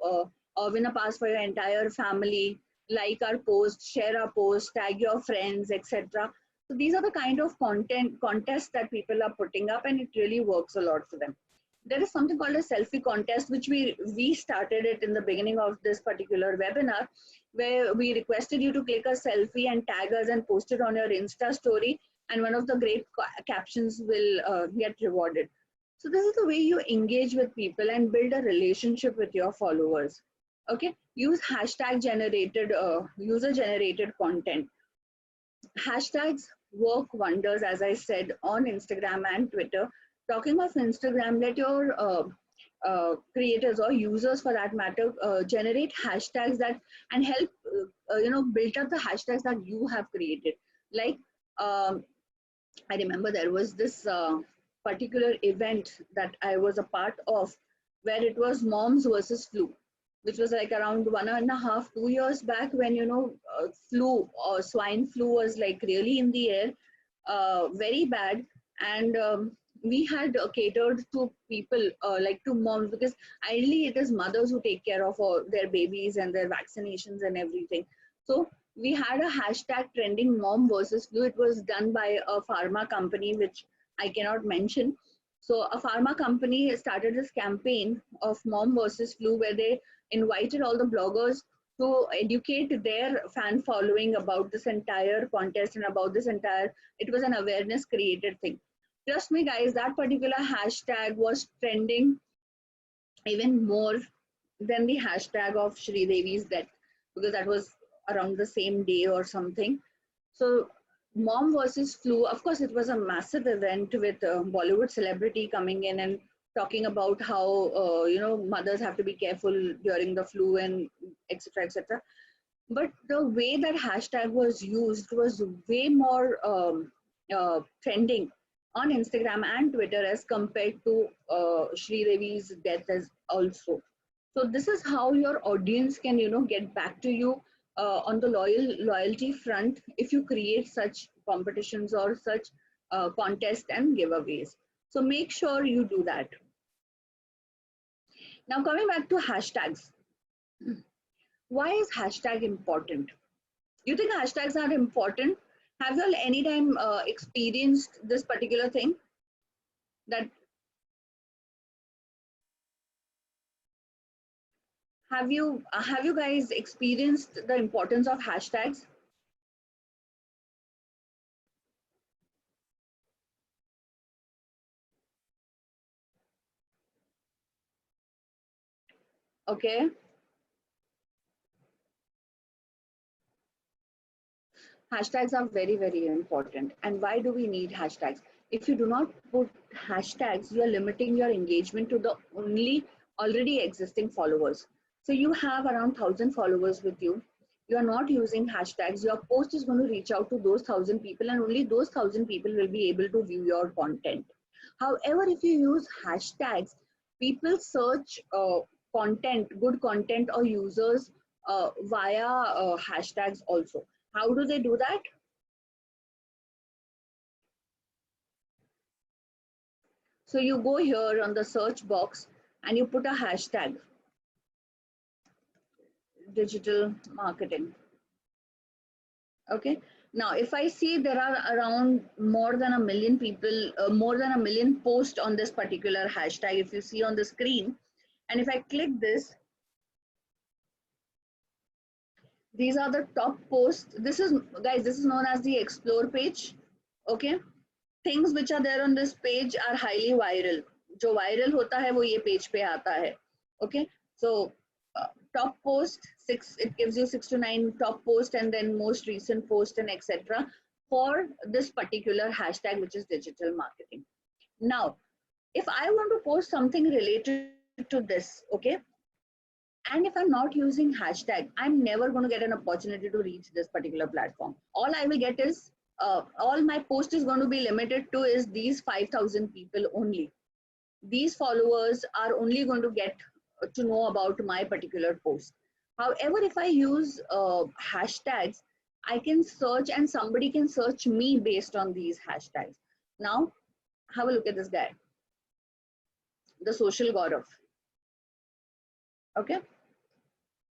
win a pass for your entire family, like our post, share our post, tag your friends, etc. So these are the kind of contests that people are putting up, and it really works a lot for them. There is something called a selfie contest, which we started it in the beginning of this particular webinar, where we requested you to click a selfie and tag us and post it on your Insta story, and one of the great captions will get rewarded. So this is the way you engage with people and build a relationship with your followers. Okay, use hashtag generated user generated content. Hashtags work wonders, as I said, on Instagram and Twitter. Talking of Instagram, let your creators or users for that matter generate hashtags that and help build up the hashtags that you have created. Like, I remember there was this particular event that I was a part of, where it was moms versus flu, which was like around 1.5, 2 years back, when flu or swine flu was like really in the air, very bad. And we had catered to people, like to moms, because ideally it is mothers who take care of all their babies and their vaccinations and everything. So we had a hashtag trending mom versus flu. It was done by a pharma company, which I cannot mention. So a pharma company started this campaign of mom versus flu, where they invited all the bloggers to educate their fan following about this entire contest and about this entire, it was an awareness created thing. Trust me guys, that particular hashtag was trending even more than the hashtag of Shri Devi's death, because that was around the same day or something. So mom versus flu, of course it was a massive event with Bollywood celebrity coming in and talking about how mothers have to be careful during the flu and etc etc. But the way that hashtag was used was way more trending on Instagram and Twitter as compared to Shri Devi's death as also. So this is how your audience can get back to you on the loyalty front, if you create such competitions or such contests and giveaways. So make sure you do that. Now coming back to hashtags. Why is hashtag important? You think hashtags are important? Have you all anytime experienced this particular thing? That Have you guys experienced the importance of hashtags? Okay. Hashtags are very, very important. And why do we need hashtags? If you do not put hashtags, you are limiting your engagement to the only already existing followers. So you have around 1,000 followers with you. You are not using hashtags. Your post is going to reach out to those 1,000 people, and only those 1,000 people will be able to view your content. However, if you use hashtags, people search content, good content or users via hashtags also. How do they do that? So you go here on the search box and you put a hashtag, digital marketing. Okay. Now, if I see there are around more than a million people, more than a million posts on this particular hashtag, if you see on the screen, and if I click this, these are the top posts. This is, guys, this is known as the explore page. Okay. Things which are there on this page are highly viral. जो viral होता है वो ये page पे आता है. Okay. So top post, it gives you 6 to 9 top post and then most recent post and etc. for this particular hashtag, which is digital marketing. Now, if I want to post something related to this, okay, and if I'm not using hashtag, I'm never going to get an opportunity to reach this particular platform. All I will get is, all my post is going to be limited to is these 5,000 people only. These followers are only going to get to know about my particular post. However, if I use hashtags, I can search and somebody can search me based on these hashtags. Now, have a look at this guy, the social Gaurav. Okay.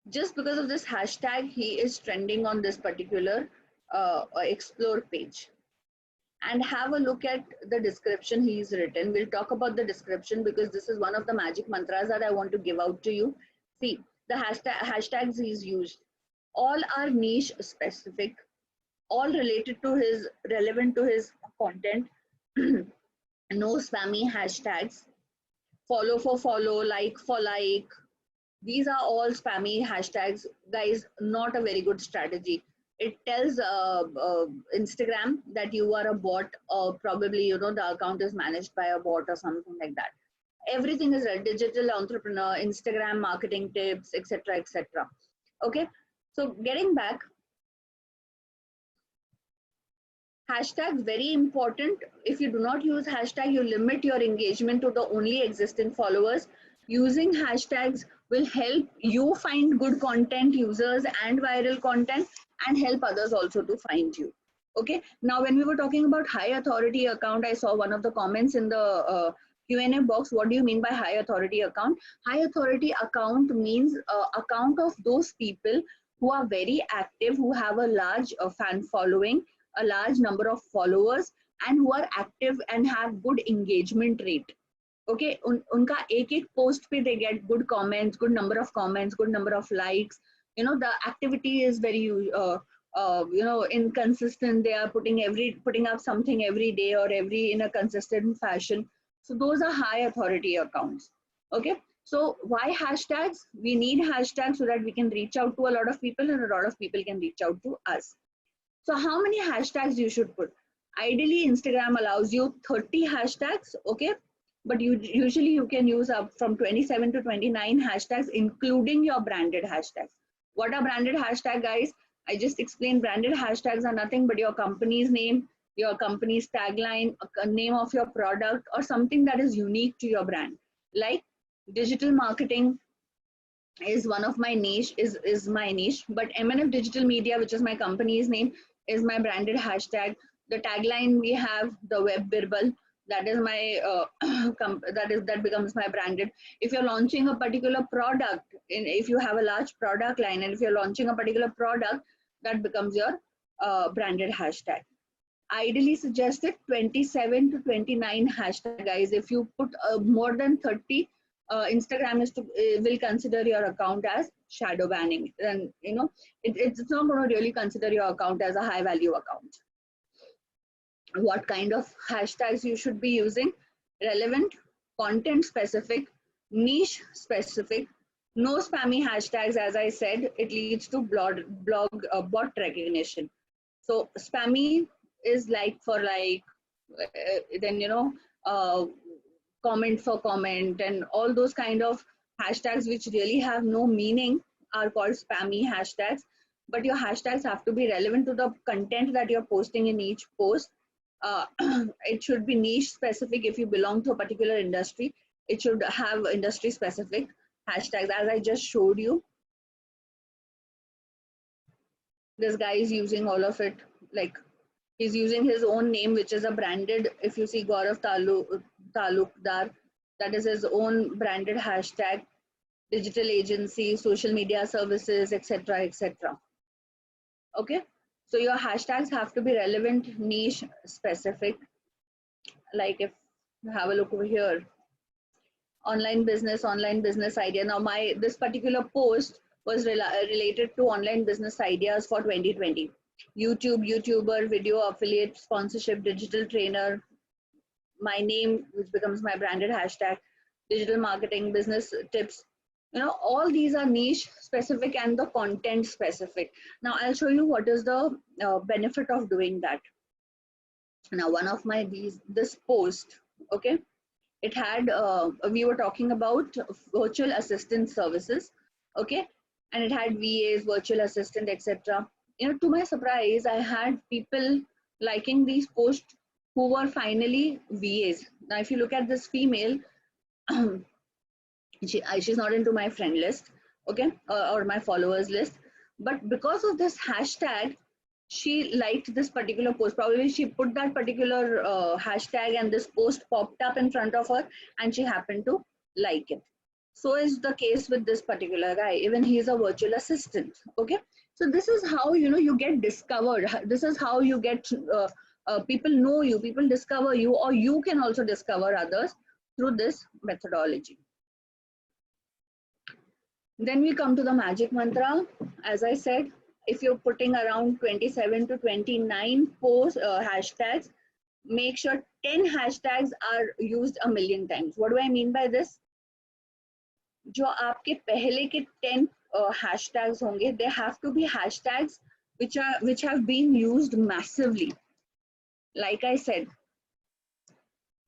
Just because of this hashtag, he is trending on this particular explore page. And have a look at the description he's written. We'll talk about the description because this is one of the magic mantras that I want to give out to you. See, the hashtags he's used, all are niche specific, all related to his, relevant to his content. No spammy hashtags, follow for follow, like for like. These are all spammy hashtags, guys. Not a very good strategy. It tells Instagram that you are a bot, or probably the account is managed by a bot or something like that. Everything is a digital entrepreneur, Instagram marketing tips, etc., etc. Okay, so getting back, hashtags very important. If you do not use hashtag, you limit your engagement to the only existing followers. Using hashtags will help you find good content, users and viral content, and help others also to find you. Okay. Now, when we were talking about high authority account, I saw one of the comments in the Q&A box. What do you mean by high authority account? High authority account means account of those people who are very active, who have a large fan following, a large number of followers, and who are active and have good engagement rate. Okay, unka ek post pe they get good comments, good number of comments, good number of likes. The activity is very inconsistent. They are putting up something every day or in a consistent fashion. So those are high authority accounts. Okay, so why hashtags? We need hashtags so that we can reach out to a lot of people and a lot of people can reach out to us. So how many hashtags you should put? Ideally, Instagram allows you 30 hashtags, okay? But usually you can use up from 27 to 29 hashtags, including your branded hashtags. What are branded hashtags, guys? I just explained branded hashtags are nothing but your company's name, your company's tagline, a name of your product, or something that is unique to your brand. Like digital marketing is one of my niche, is my niche, but MNF Digital Media, which is my company's name, is my branded hashtag. The tagline we have, the web birbal, that is my that becomes my branded. If you're launching a particular product, if you have a large product line, and if you're launching a particular product, that becomes your branded hashtag. Ideally suggested 27 to 29 hashtag, guys. If you put more than 30, Instagram will consider your account as shadow banning, and it's not going to really consider your account as a high value account. What kind of hashtags you should be using? Relevant, content specific, niche specific, no spammy hashtags. As I said, it leads to bot recognition. So spammy is like for like, then comment for comment, and all those kind of hashtags which really have no meaning are called spammy hashtags. But your hashtags have to be relevant to the content that you're posting in each post. It should be niche specific. If you belong to a particular industry, it should have industry specific hashtags, as I just showed you. This guy is using all of it, like he's using his own name, which is a branded. If you see Gaurav Talukdar, that is his own branded hashtag. Digital agency, social media services, etc., etc. Okay, so your hashtags have to be relevant, niche specific. Like if you have a look over here, online business idea. Now this particular post was related to online business ideas for 2020. YouTuber, video affiliate, sponsorship, digital trainer, my name, which becomes my branded hashtag, digital marketing, business tips. All these are niche specific and the content specific. Now I'll show you what is the benefit of doing that. Now one of this post, okay, it had we were talking about virtual assistant services, okay, and it had VAs, virtual assistant, etc. To my surprise, I had people liking these posts who were finally VAs. Now if you look at this female, she's not into my friend list, okay, or my followers list, but because of this hashtag, she liked this particular post. Probably she put that particular hashtag and this post popped up in front of her and she happened to like it. So is the case with this particular guy. Even he is a virtual assistant, okay. So this is how you get discovered. This is how you get people know you, people discover you, or you can also discover others through this methodology. Then we come to the magic mantra. As I said, if you're putting around 27 to 29 hashtags, make sure 10 hashtags are used a million times. What do I mean by this? जो आपके पहले के 10 hashtags होंगे, they have to be hashtags which have been used massively. Like I said,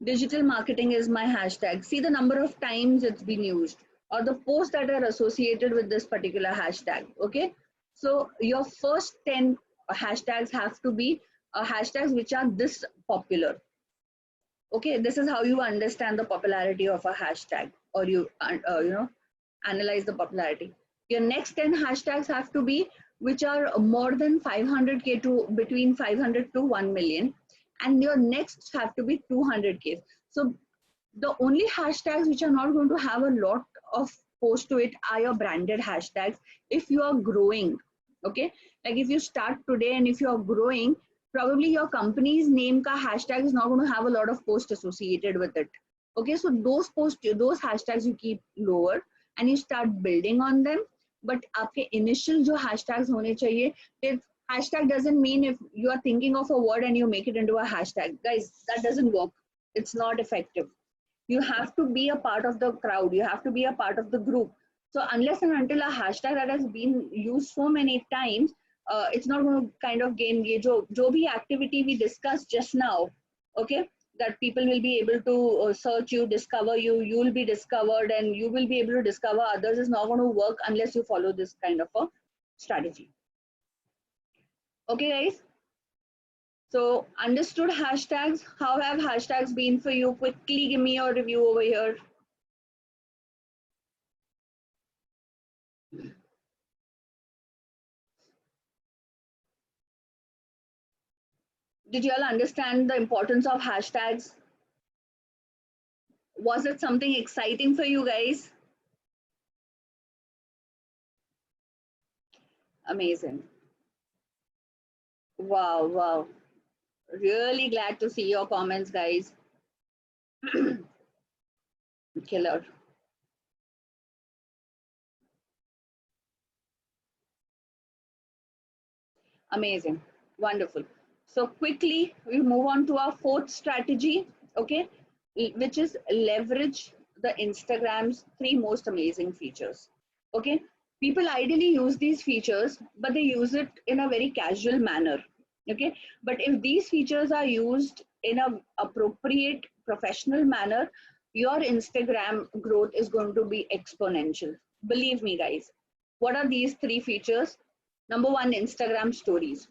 digital marketing is my hashtag. See the number of times it's been used, or the posts that are associated with this particular hashtag, okay? So your first 10 hashtags have to be hashtags which are this popular. Okay, this is how you understand the popularity of a hashtag, or you analyze the popularity. Your next 10 hashtags have to be which are more than 500K to between 500 to 1 million, and your next have to be 200K. So the only hashtags which are not going to have a lot of posts to it are your branded hashtags if you are growing, okay? Like if you start today and if you are growing, probably your company's name ka hashtag is not going to have a lot of posts associated with it, okay? So those hashtags you keep lower and you start building on them. But aapke initial jo hashtags hone chahiye, hashtag doesn't mean if you are thinking of a word and you make it into a hashtag. Guys, that doesn't work. It's not effective. You have to be a part of the crowd. You have to be a part of the group. So unless and until a hashtag that has been used so many times, it's not going to kind of gain ye jo bhi activity we discussed just now, okay, that people will be able to search you, discover you, you will be discovered, and you will be able to discover others, is not going to work unless you follow this kind of a strategy. Okay, guys. So understood hashtags. How have hashtags been for you? Quickly give me your review over here. Did you all understand the importance of hashtags? Was it something exciting for you guys? Amazing. Wow, wow. Really glad to see your comments, guys. Killer. Amazing. Wonderful. So quickly, we move on to our fourth strategy, okay, which is leverage the Instagram's three most amazing features. Okay. People ideally use these features, but they use it in a very casual manner. Okay. But if these features are used in a appropriate professional manner, your Instagram growth is going to be exponential. Believe me, guys. What are these three features? Number one, Instagram stories.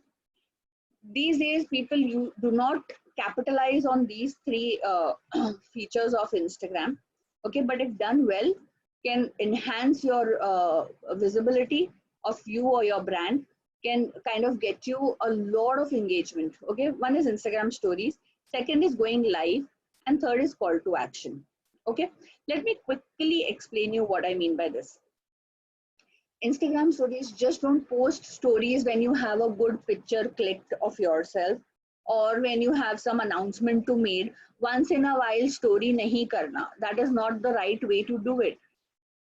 These days, people you do not capitalize on these three features of Instagram. Okay, but if done well, can enhance your visibility of you or your brand, can kind of get you a lot of engagement. Okay, one is Instagram stories, second is going live, and third is call to action. Okay, let me quickly explain you what I mean by this. Instagram stories, just don't post stories when you have a good picture clicked of yourself or when you have some announcement to made. Once in a while, story nahi karna. That is not the right way to do it.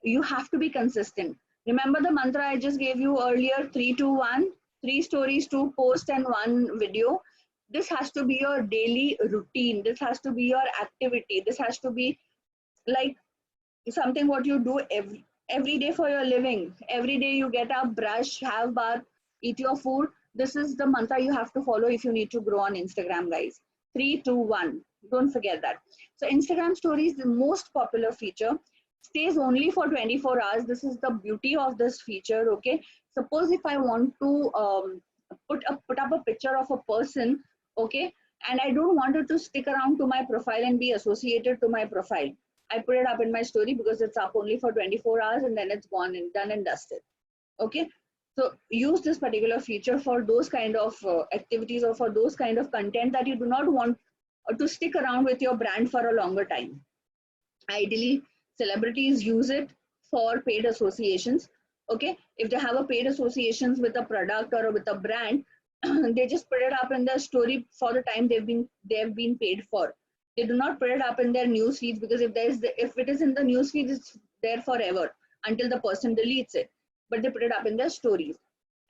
You have to be consistent. Remember the mantra I just gave you earlier, 3, 2, 1, 3 stories, 2 posts, and 1 video. This has to be your daily routine. This has to be your activity. This has to be like something what you do every day for your living. Every day you get up, brush, have bath, eat your food. This is the mantra you have to follow if you need to grow on Instagram, guys. 3, 2, 1, don't forget that. So Instagram stories, the most popular feature, stays only for 24 hours. This is the beauty of this feature. Okay, suppose if I want to put up a picture of a person, okay, and I don't want it to stick around to my profile and be associated to my profile, I put it up in my story because it's up only for 24 hours and then it's gone and done and dusted. Okay. So use this particular feature for those kind of activities or for those kind of content that you do not want to stick around with your brand for a longer time. Ideally, celebrities use it for paid associations. Okay. If they have a paid associations with a product or with a brand, they just put it up in their story for the time they've been paid for. They do not put it up in their news feeds because if it is in the news feed, it's there forever until the person deletes it. But they put it up in their stories,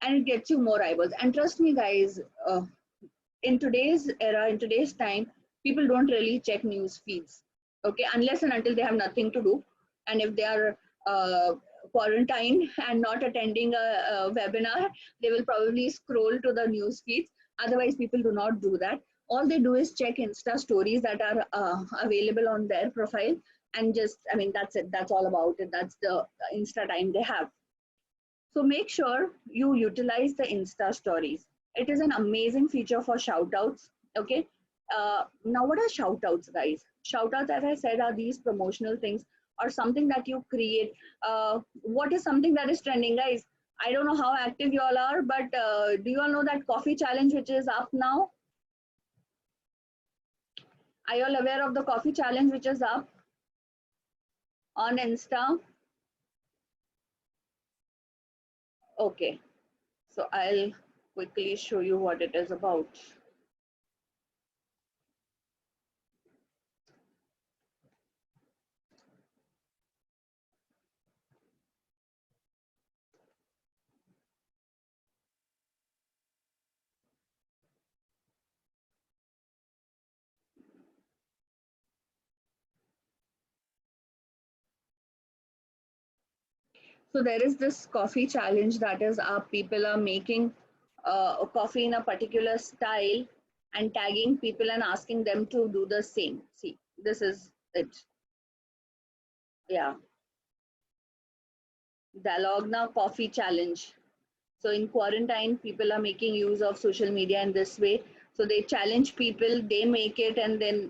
and it gets you more eyeballs. And trust me, guys, in today's era, in today's time, people don't really check news feeds, okay, unless and until they have nothing to do, and if they are quarantined and not attending a webinar, they will probably scroll to the news feeds. Otherwise, people do not do that. All they do is check Insta stories that are available on their profile, and just, I mean, that's it. That's all about it. That's the Insta time they have. So make sure you utilize the Insta stories. It is an amazing feature for shout outs. Okay. Now, what are shout outs, guys? Shout outs, as I said, are these promotional things or something that you create. What is something that is trending, guys? I don't know how active you all are, but do you all know that coffee challenge which is up now? Are you all aware of the coffee challenge which is up on Insta? Okay. So I'll quickly show you what it is about. So there is this coffee challenge that is up. People are making a coffee in a particular style and tagging people and asking them to do the same. See, this is it. Yeah, Dalogna coffee challenge. So in quarantine, people are making use of social media in this way. So they challenge people, they make it, and then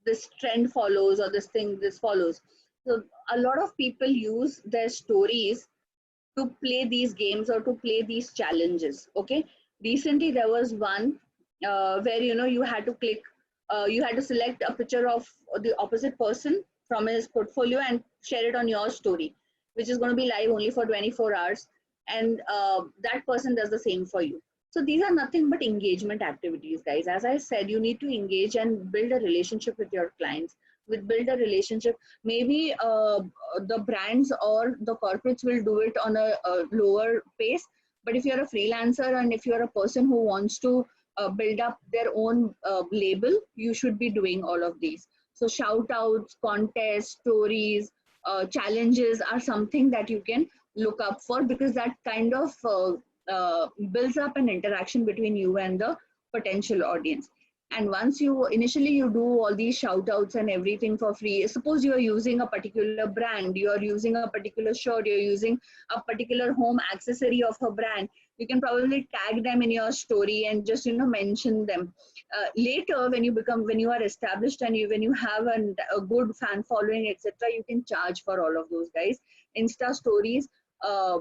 this trend follows or this follows. So a lot of people use their stories to play these games or to play these challenges. Okay. Recently, there was one where you had to click, you had to select a picture of the opposite person from his portfolio and share it on your story, which is going to be live only for 24 hours, and that person does the same for you. So these are nothing but engagement activities, guys. As I said, you need to engage and build a relationship with your clients. With build a relationship, maybe the brands or the corporates will do it on a lower pace, But if you're a freelancer and if you're a person who wants to build up their own label, you should be doing all of these. So shout outs, contests, stories, challenges are something that you can look up for, because that kind of builds up an interaction between you and the potential audience. And once you initially you do all these shout outs and everything for free, suppose you are using a particular brand, you are using a particular shirt, you're using a particular home accessory of a brand, you can probably tag them in your story and just mention them. Later when you are established and when you have a good fan following, etc., you can charge for all of those, guys. Insta stories uh,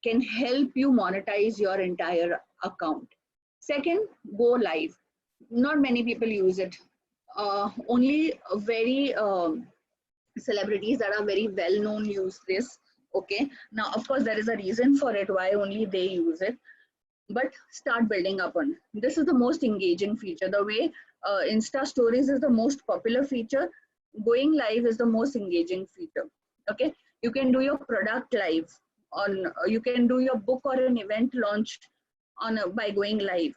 can help you monetize your entire account. Second, go live. Not many people use it. Only very celebrities that are very well known use this. Okay, now of course there is a reason for it why only they use it, but start building up on. This is the most engaging feature. The way Insta stories is the most popular feature, going live is the most engaging feature. Okay, you can do your product live on, you can do your book or an event launch on by going live.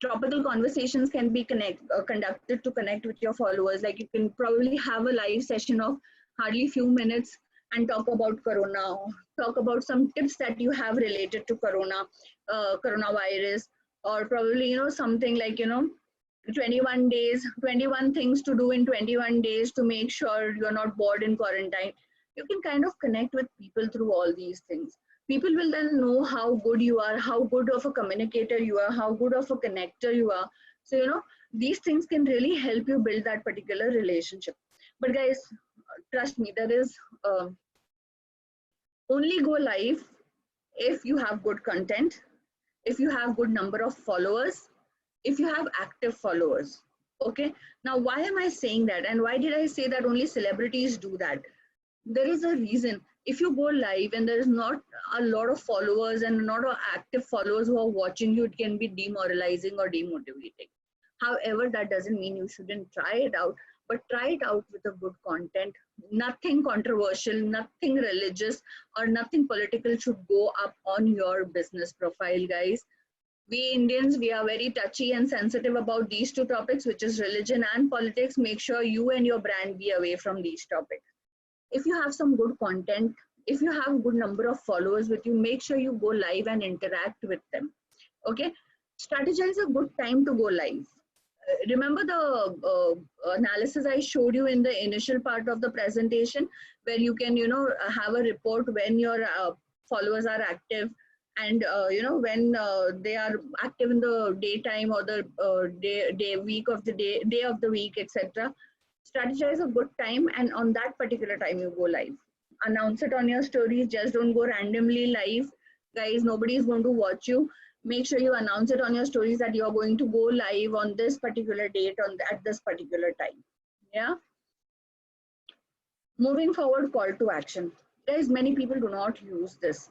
Topical conversations can be conducted to connect with your followers. Like you can probably have a live session of hardly few minutes and talk about corona, talk about some tips that you have related to coronavirus, or probably something like 21 days, 21 things to do in 21 days to make sure you're not bored in quarantine. You can kind of connect with people through all these things. People will then know how good you are, how good of a communicator you are, how good of a connector you are. So these things can really help you build that particular relationship. But guys, trust me, there is only go live if you have good content, if you have good number of followers, if you have active followers. Okay, now why am I saying that, and why did I say that only celebrities do that? There is a reason. If you go live and there is not a lot of followers and not active followers who are watching you, it can be demoralizing or demotivating. However, that doesn't mean you shouldn't try it out, but try it out with a good content. Nothing controversial, nothing religious, or nothing political should go up on your business profile, guys. We Indians, we are very touchy and sensitive about these two topics, which is religion and politics. Make sure you and your brand be away from these topics. If you have some good content, if you have a good number of followers with you, make sure you go live and interact with them. Okay, strategize a good time to go live. Remember the analysis I showed you in the initial part of the presentation, where you can have a report when your followers are active, and when they are active in the daytime or the day of the week, etc. Strategize a good time, and on that particular time you go live. Announce it on your stories. Just don't go randomly live, guys. Nobody is going to watch you. Make sure you announce it on your stories that you are going to go live on this particular date at this particular time. Yeah. Moving forward, call to action. Guys, many people do not use this.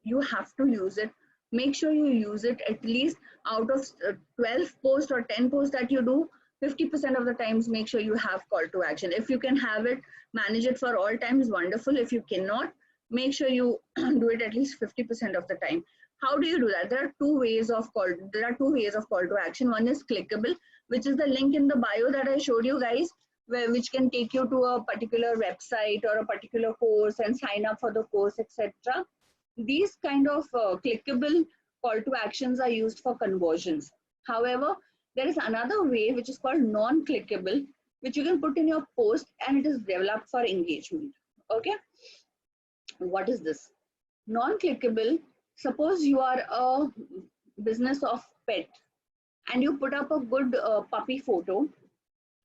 You have to use it. Make sure you use it at least out of 12 posts or 10 posts that you do. 50% of the times, make sure you have call to action. If you can have it, manage it for all times, wonderful. If you cannot, make sure you do it at least 50% of the time. How do you do that? There are two ways of call to action. One is clickable, which is the link in the bio that I showed you guys, which can take you to a particular website or a particular course and sign up for the course, etc. These kind of clickable call to actions are used for conversions. However, there is another way which is called non-clickable, which you can put in your post, and it is developed for engagement. Okay, what is this? Non-clickable. Suppose you are a business of pet and you put up a good puppy photo,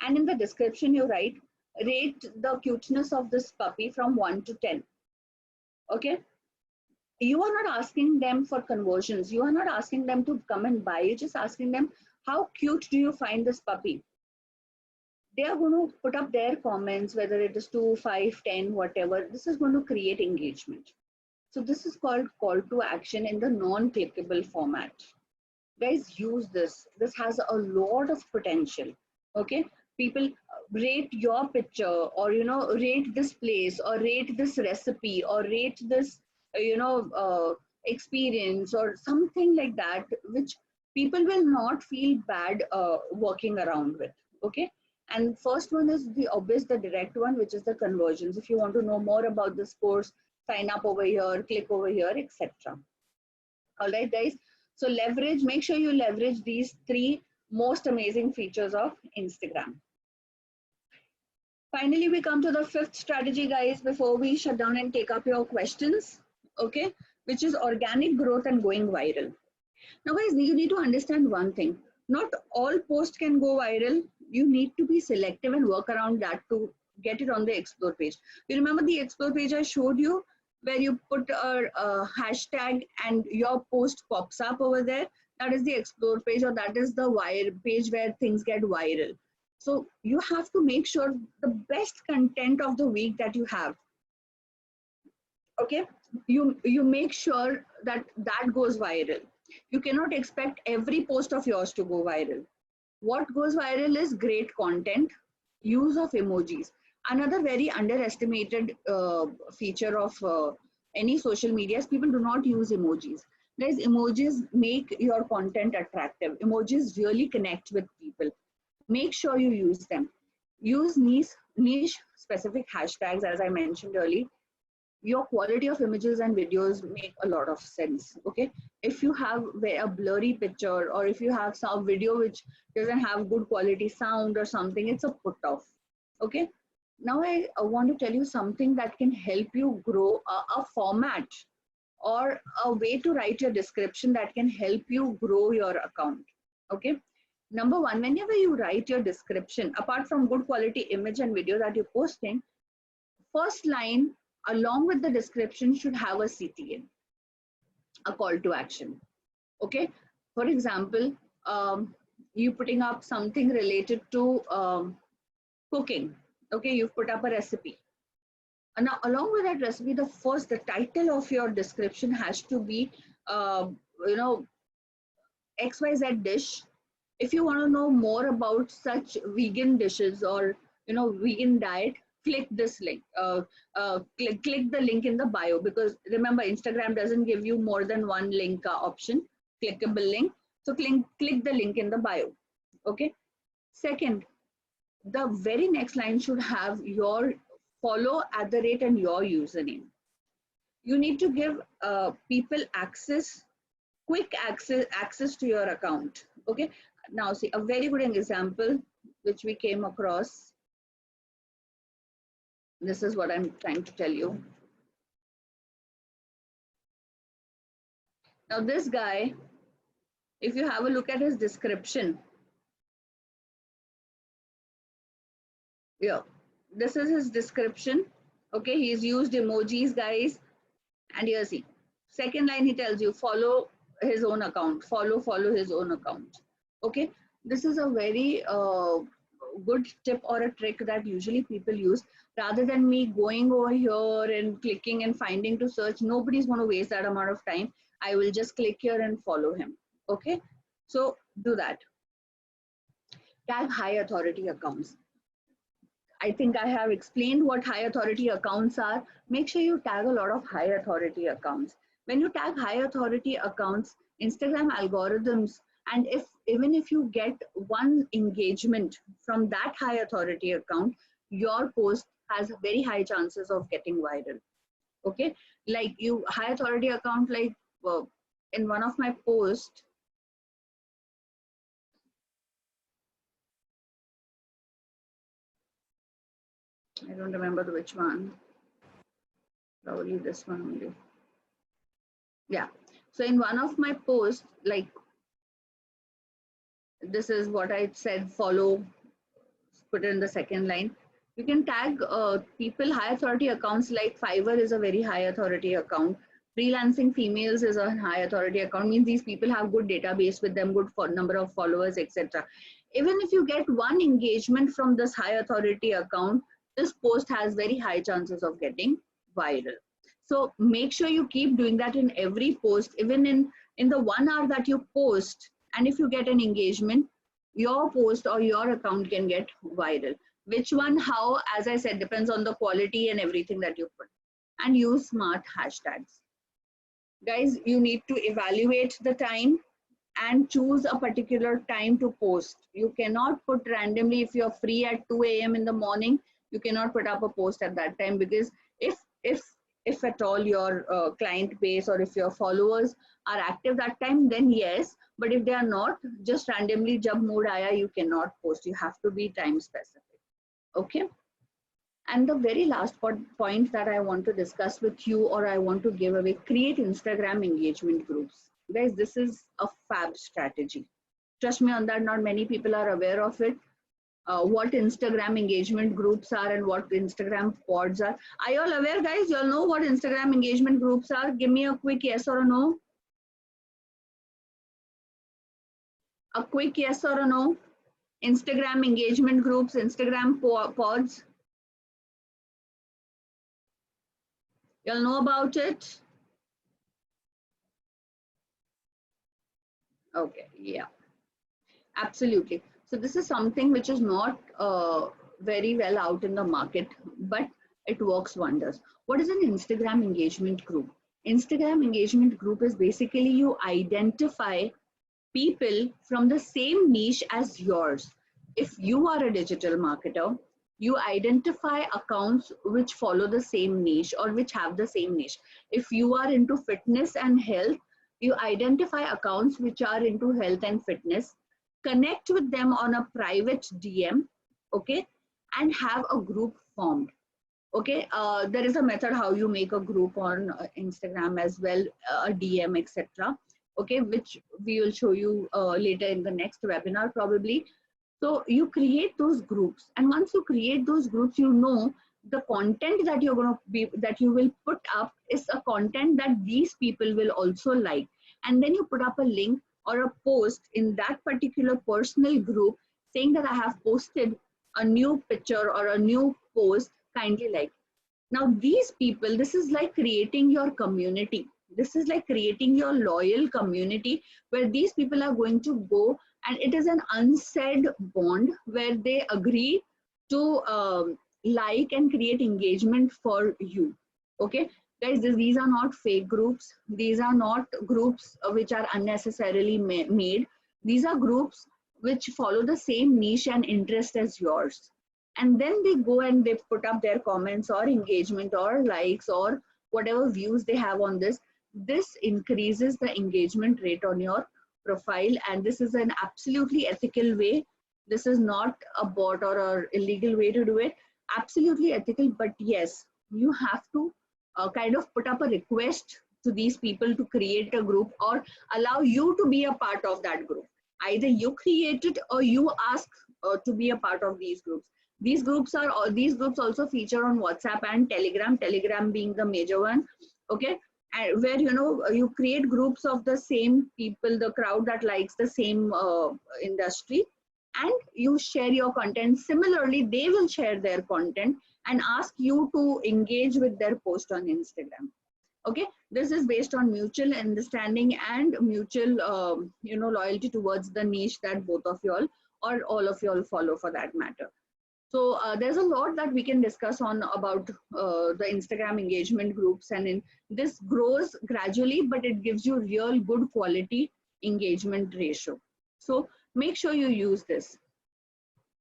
and in the description you rate the cuteness of this puppy from 1 to 10. Okay, you are not asking them for conversions, you are not asking them to come and buy, you're just asking them, how cute do you find this puppy? They are going to put up their comments, whether it is 2, 5, 10, whatever. This is going to create engagement. So this is called call to action in the non-clickable format. Guys, use this. This has a lot of potential. Okay, people rate your picture, or rate this place, or rate this recipe, or rate this experience or something like that, which people will not feel bad working around with. Okay. And first one is the obvious, the direct one, which is the conversions. If you want to know more about this course, sign up over here, click over here, etc. All right, guys. So leverage, make sure you leverage these three most amazing features of Instagram. Finally, we come to the fifth strategy, guys, before we shut down and take up your questions, okay, which is organic growth and going viral. Now, guys, you need to understand one thing. Not all posts can go viral. You need to be selective and work around that to get it on the explore page. You remember the explore page I showed you, where you put a hashtag and your post pops up over there? That is the explore page, or that is the page where things get viral. So you have to make sure the best content of the week that you have, okay, you make sure that that goes viral. You cannot expect every post of yours to go viral. What goes viral is great content, use of emojis. Another very underestimated feature of any social media is people do not use emojis. Guys, emojis make your content attractive. Emojis really connect with people. Make sure you use them. Use niche specific hashtags, as I mentioned earlier. Your quality of images and videos make a lot of sense. Okay, if you have a blurry picture, or if you have some video which doesn't have good quality sound or something, it's a put off. Okay, now I want to tell you something that can help you grow a format or a way to write your description that can help you grow your account. Okay, number one, whenever you write your description, apart from good quality image and video that you're posting, first line along with the description should have a CTA, a call to action. Okay, for example, you putting up something related to cooking. Okay, you've put up a recipe. And now along with that recipe, the title of your description has to be, XYZ dish. If you want to know more about such vegan dishes or vegan diet, click this link. Click the link in the bio, because remember, Instagram doesn't give you more than one link option, clickable link. So click the link in the bio. Okay. Second, the very next line should have your follow @ and your username. You need to give people quick access to your account. Okay. Now see a very good example which we came across. This is what I'm trying to tell you. Now this guy, if you have a look at his description, yeah, this is his description. Okay, he's used emojis, guys, and here see, second line he tells you follow his own account, follow his own account. Okay, this is a very good tip or a trick that usually people use. Rather than me going over here and clicking and finding to search, nobody's going to waste that amount of time. I will just click here and follow him. Okay, so do that. Tag high authority accounts. I think I have explained what high authority accounts are. Make sure you tag a lot of high authority accounts. When you tag high authority accounts, Instagram algorithms, and even if you get one engagement from that high authority account, your post has very high chances of getting viral. Okay, like you high authority account, like in one of my posts, I don't remember which one, probably this one only. Yeah, so in one of my posts, like this is what I said, follow, put it in the second line. You can tag people, high authority accounts, like Fiverr is a very high authority account. Freelancing females is a high authority account, means these people have good database with them, good number of followers, etc. Even if you get one engagement from this high authority account, this post has very high chances of getting viral. So make sure you keep doing that in every post, even in the 1 hour that you post. And if you get an engagement, your post or your account can get viral. Which one, how, as I said, depends on the quality and everything that you put. And use smart hashtags. Guys, you need to evaluate the time and choose a particular time to post. You cannot put randomly. If you're free at 2 a.m. in the morning, you cannot put up a post at that time, because if if if at all your client base or if your followers are active that time, then yes. But if they are not, just randomly jab mood aaya, you cannot post. You have to be time specific. Okay. And the very last point that I want to discuss with you, or I want to give away, create Instagram engagement groups. Guys, this is a fab strategy. Trust me on that, not many people are aware of it. What Instagram engagement groups are and what Instagram pods are. Are you all aware, guys? You all know what Instagram engagement groups are? Give me a quick yes or a no. A quick yes or a no. Instagram engagement groups, Instagram pods. You all know about it? Okay, yeah, absolutely. So this is something which is not very well out in the market, but it works wonders. What is an Instagram engagement group? Instagram engagement group is basically you identify people from the same niche as yours. If you are a digital marketer, you identify accounts which follow the same niche or which have the same niche. If you are into fitness and health, you identify accounts which are into health and fitness, connect with them on a private DM, okay, and have a group formed. Okay, there is a method how you make a group on Instagram as well, a DM, etc. Okay, which we will show you later in the next webinar probably. So you create those groups, and once you create those groups, you know the content that you're going to be, that you will put up is a content that these people will also like, and then you put up a link or a post in that particular personal group saying that I have posted a new picture or a new post, kindly like. Now these people, this is like creating your community. This is like creating your loyal community where these people are going to go, and it is an unsaid bond where they agree to like and create engagement for you. Okay, guys, these are not fake groups. These are not groups which are unnecessarily made. These are groups which follow the same niche and interest as yours, and then they go and they put up their comments or engagement or likes or whatever views they have on this. This increases the engagement rate on your profile, and this is an absolutely ethical way. This is not a bot or an illegal way to do it. Absolutely ethical, but yes, you have to kind of put up a request to these people to create a group or allow you to be a part of that group. Either you create it or you ask to be a part of these groups. These groups also feature on WhatsApp and Telegram. Telegram being the major one. Okay, and where you create groups of the same people, the crowd that likes the same industry, and you share your content. Similarly, they will share their content and ask you to engage with their post on Instagram. Okay, this is based on mutual understanding and mutual loyalty towards the niche that both of you all or all of you all follow, for that matter. So there's a lot that we can discuss on about the Instagram engagement groups, and this grows gradually, but it gives you real good quality engagement ratio. So make sure you use this.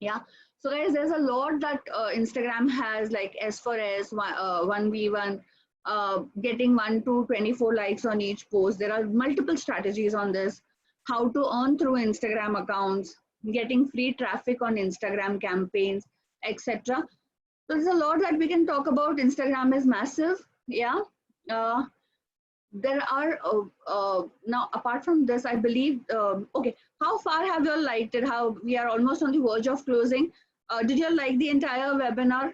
Yeah. So guys, there's a lot that Instagram has, like S for S, 1v1, getting 1 to 24 likes on each post. There are multiple strategies on this. How to earn through Instagram accounts, getting free traffic on Instagram campaigns, etc. So there's a lot that we can talk about. Instagram is massive. Yeah. There are now, apart from this, I believe, okay, how far have you all liked it? How we are almost on the verge of closing. Did you all like the entire webinar?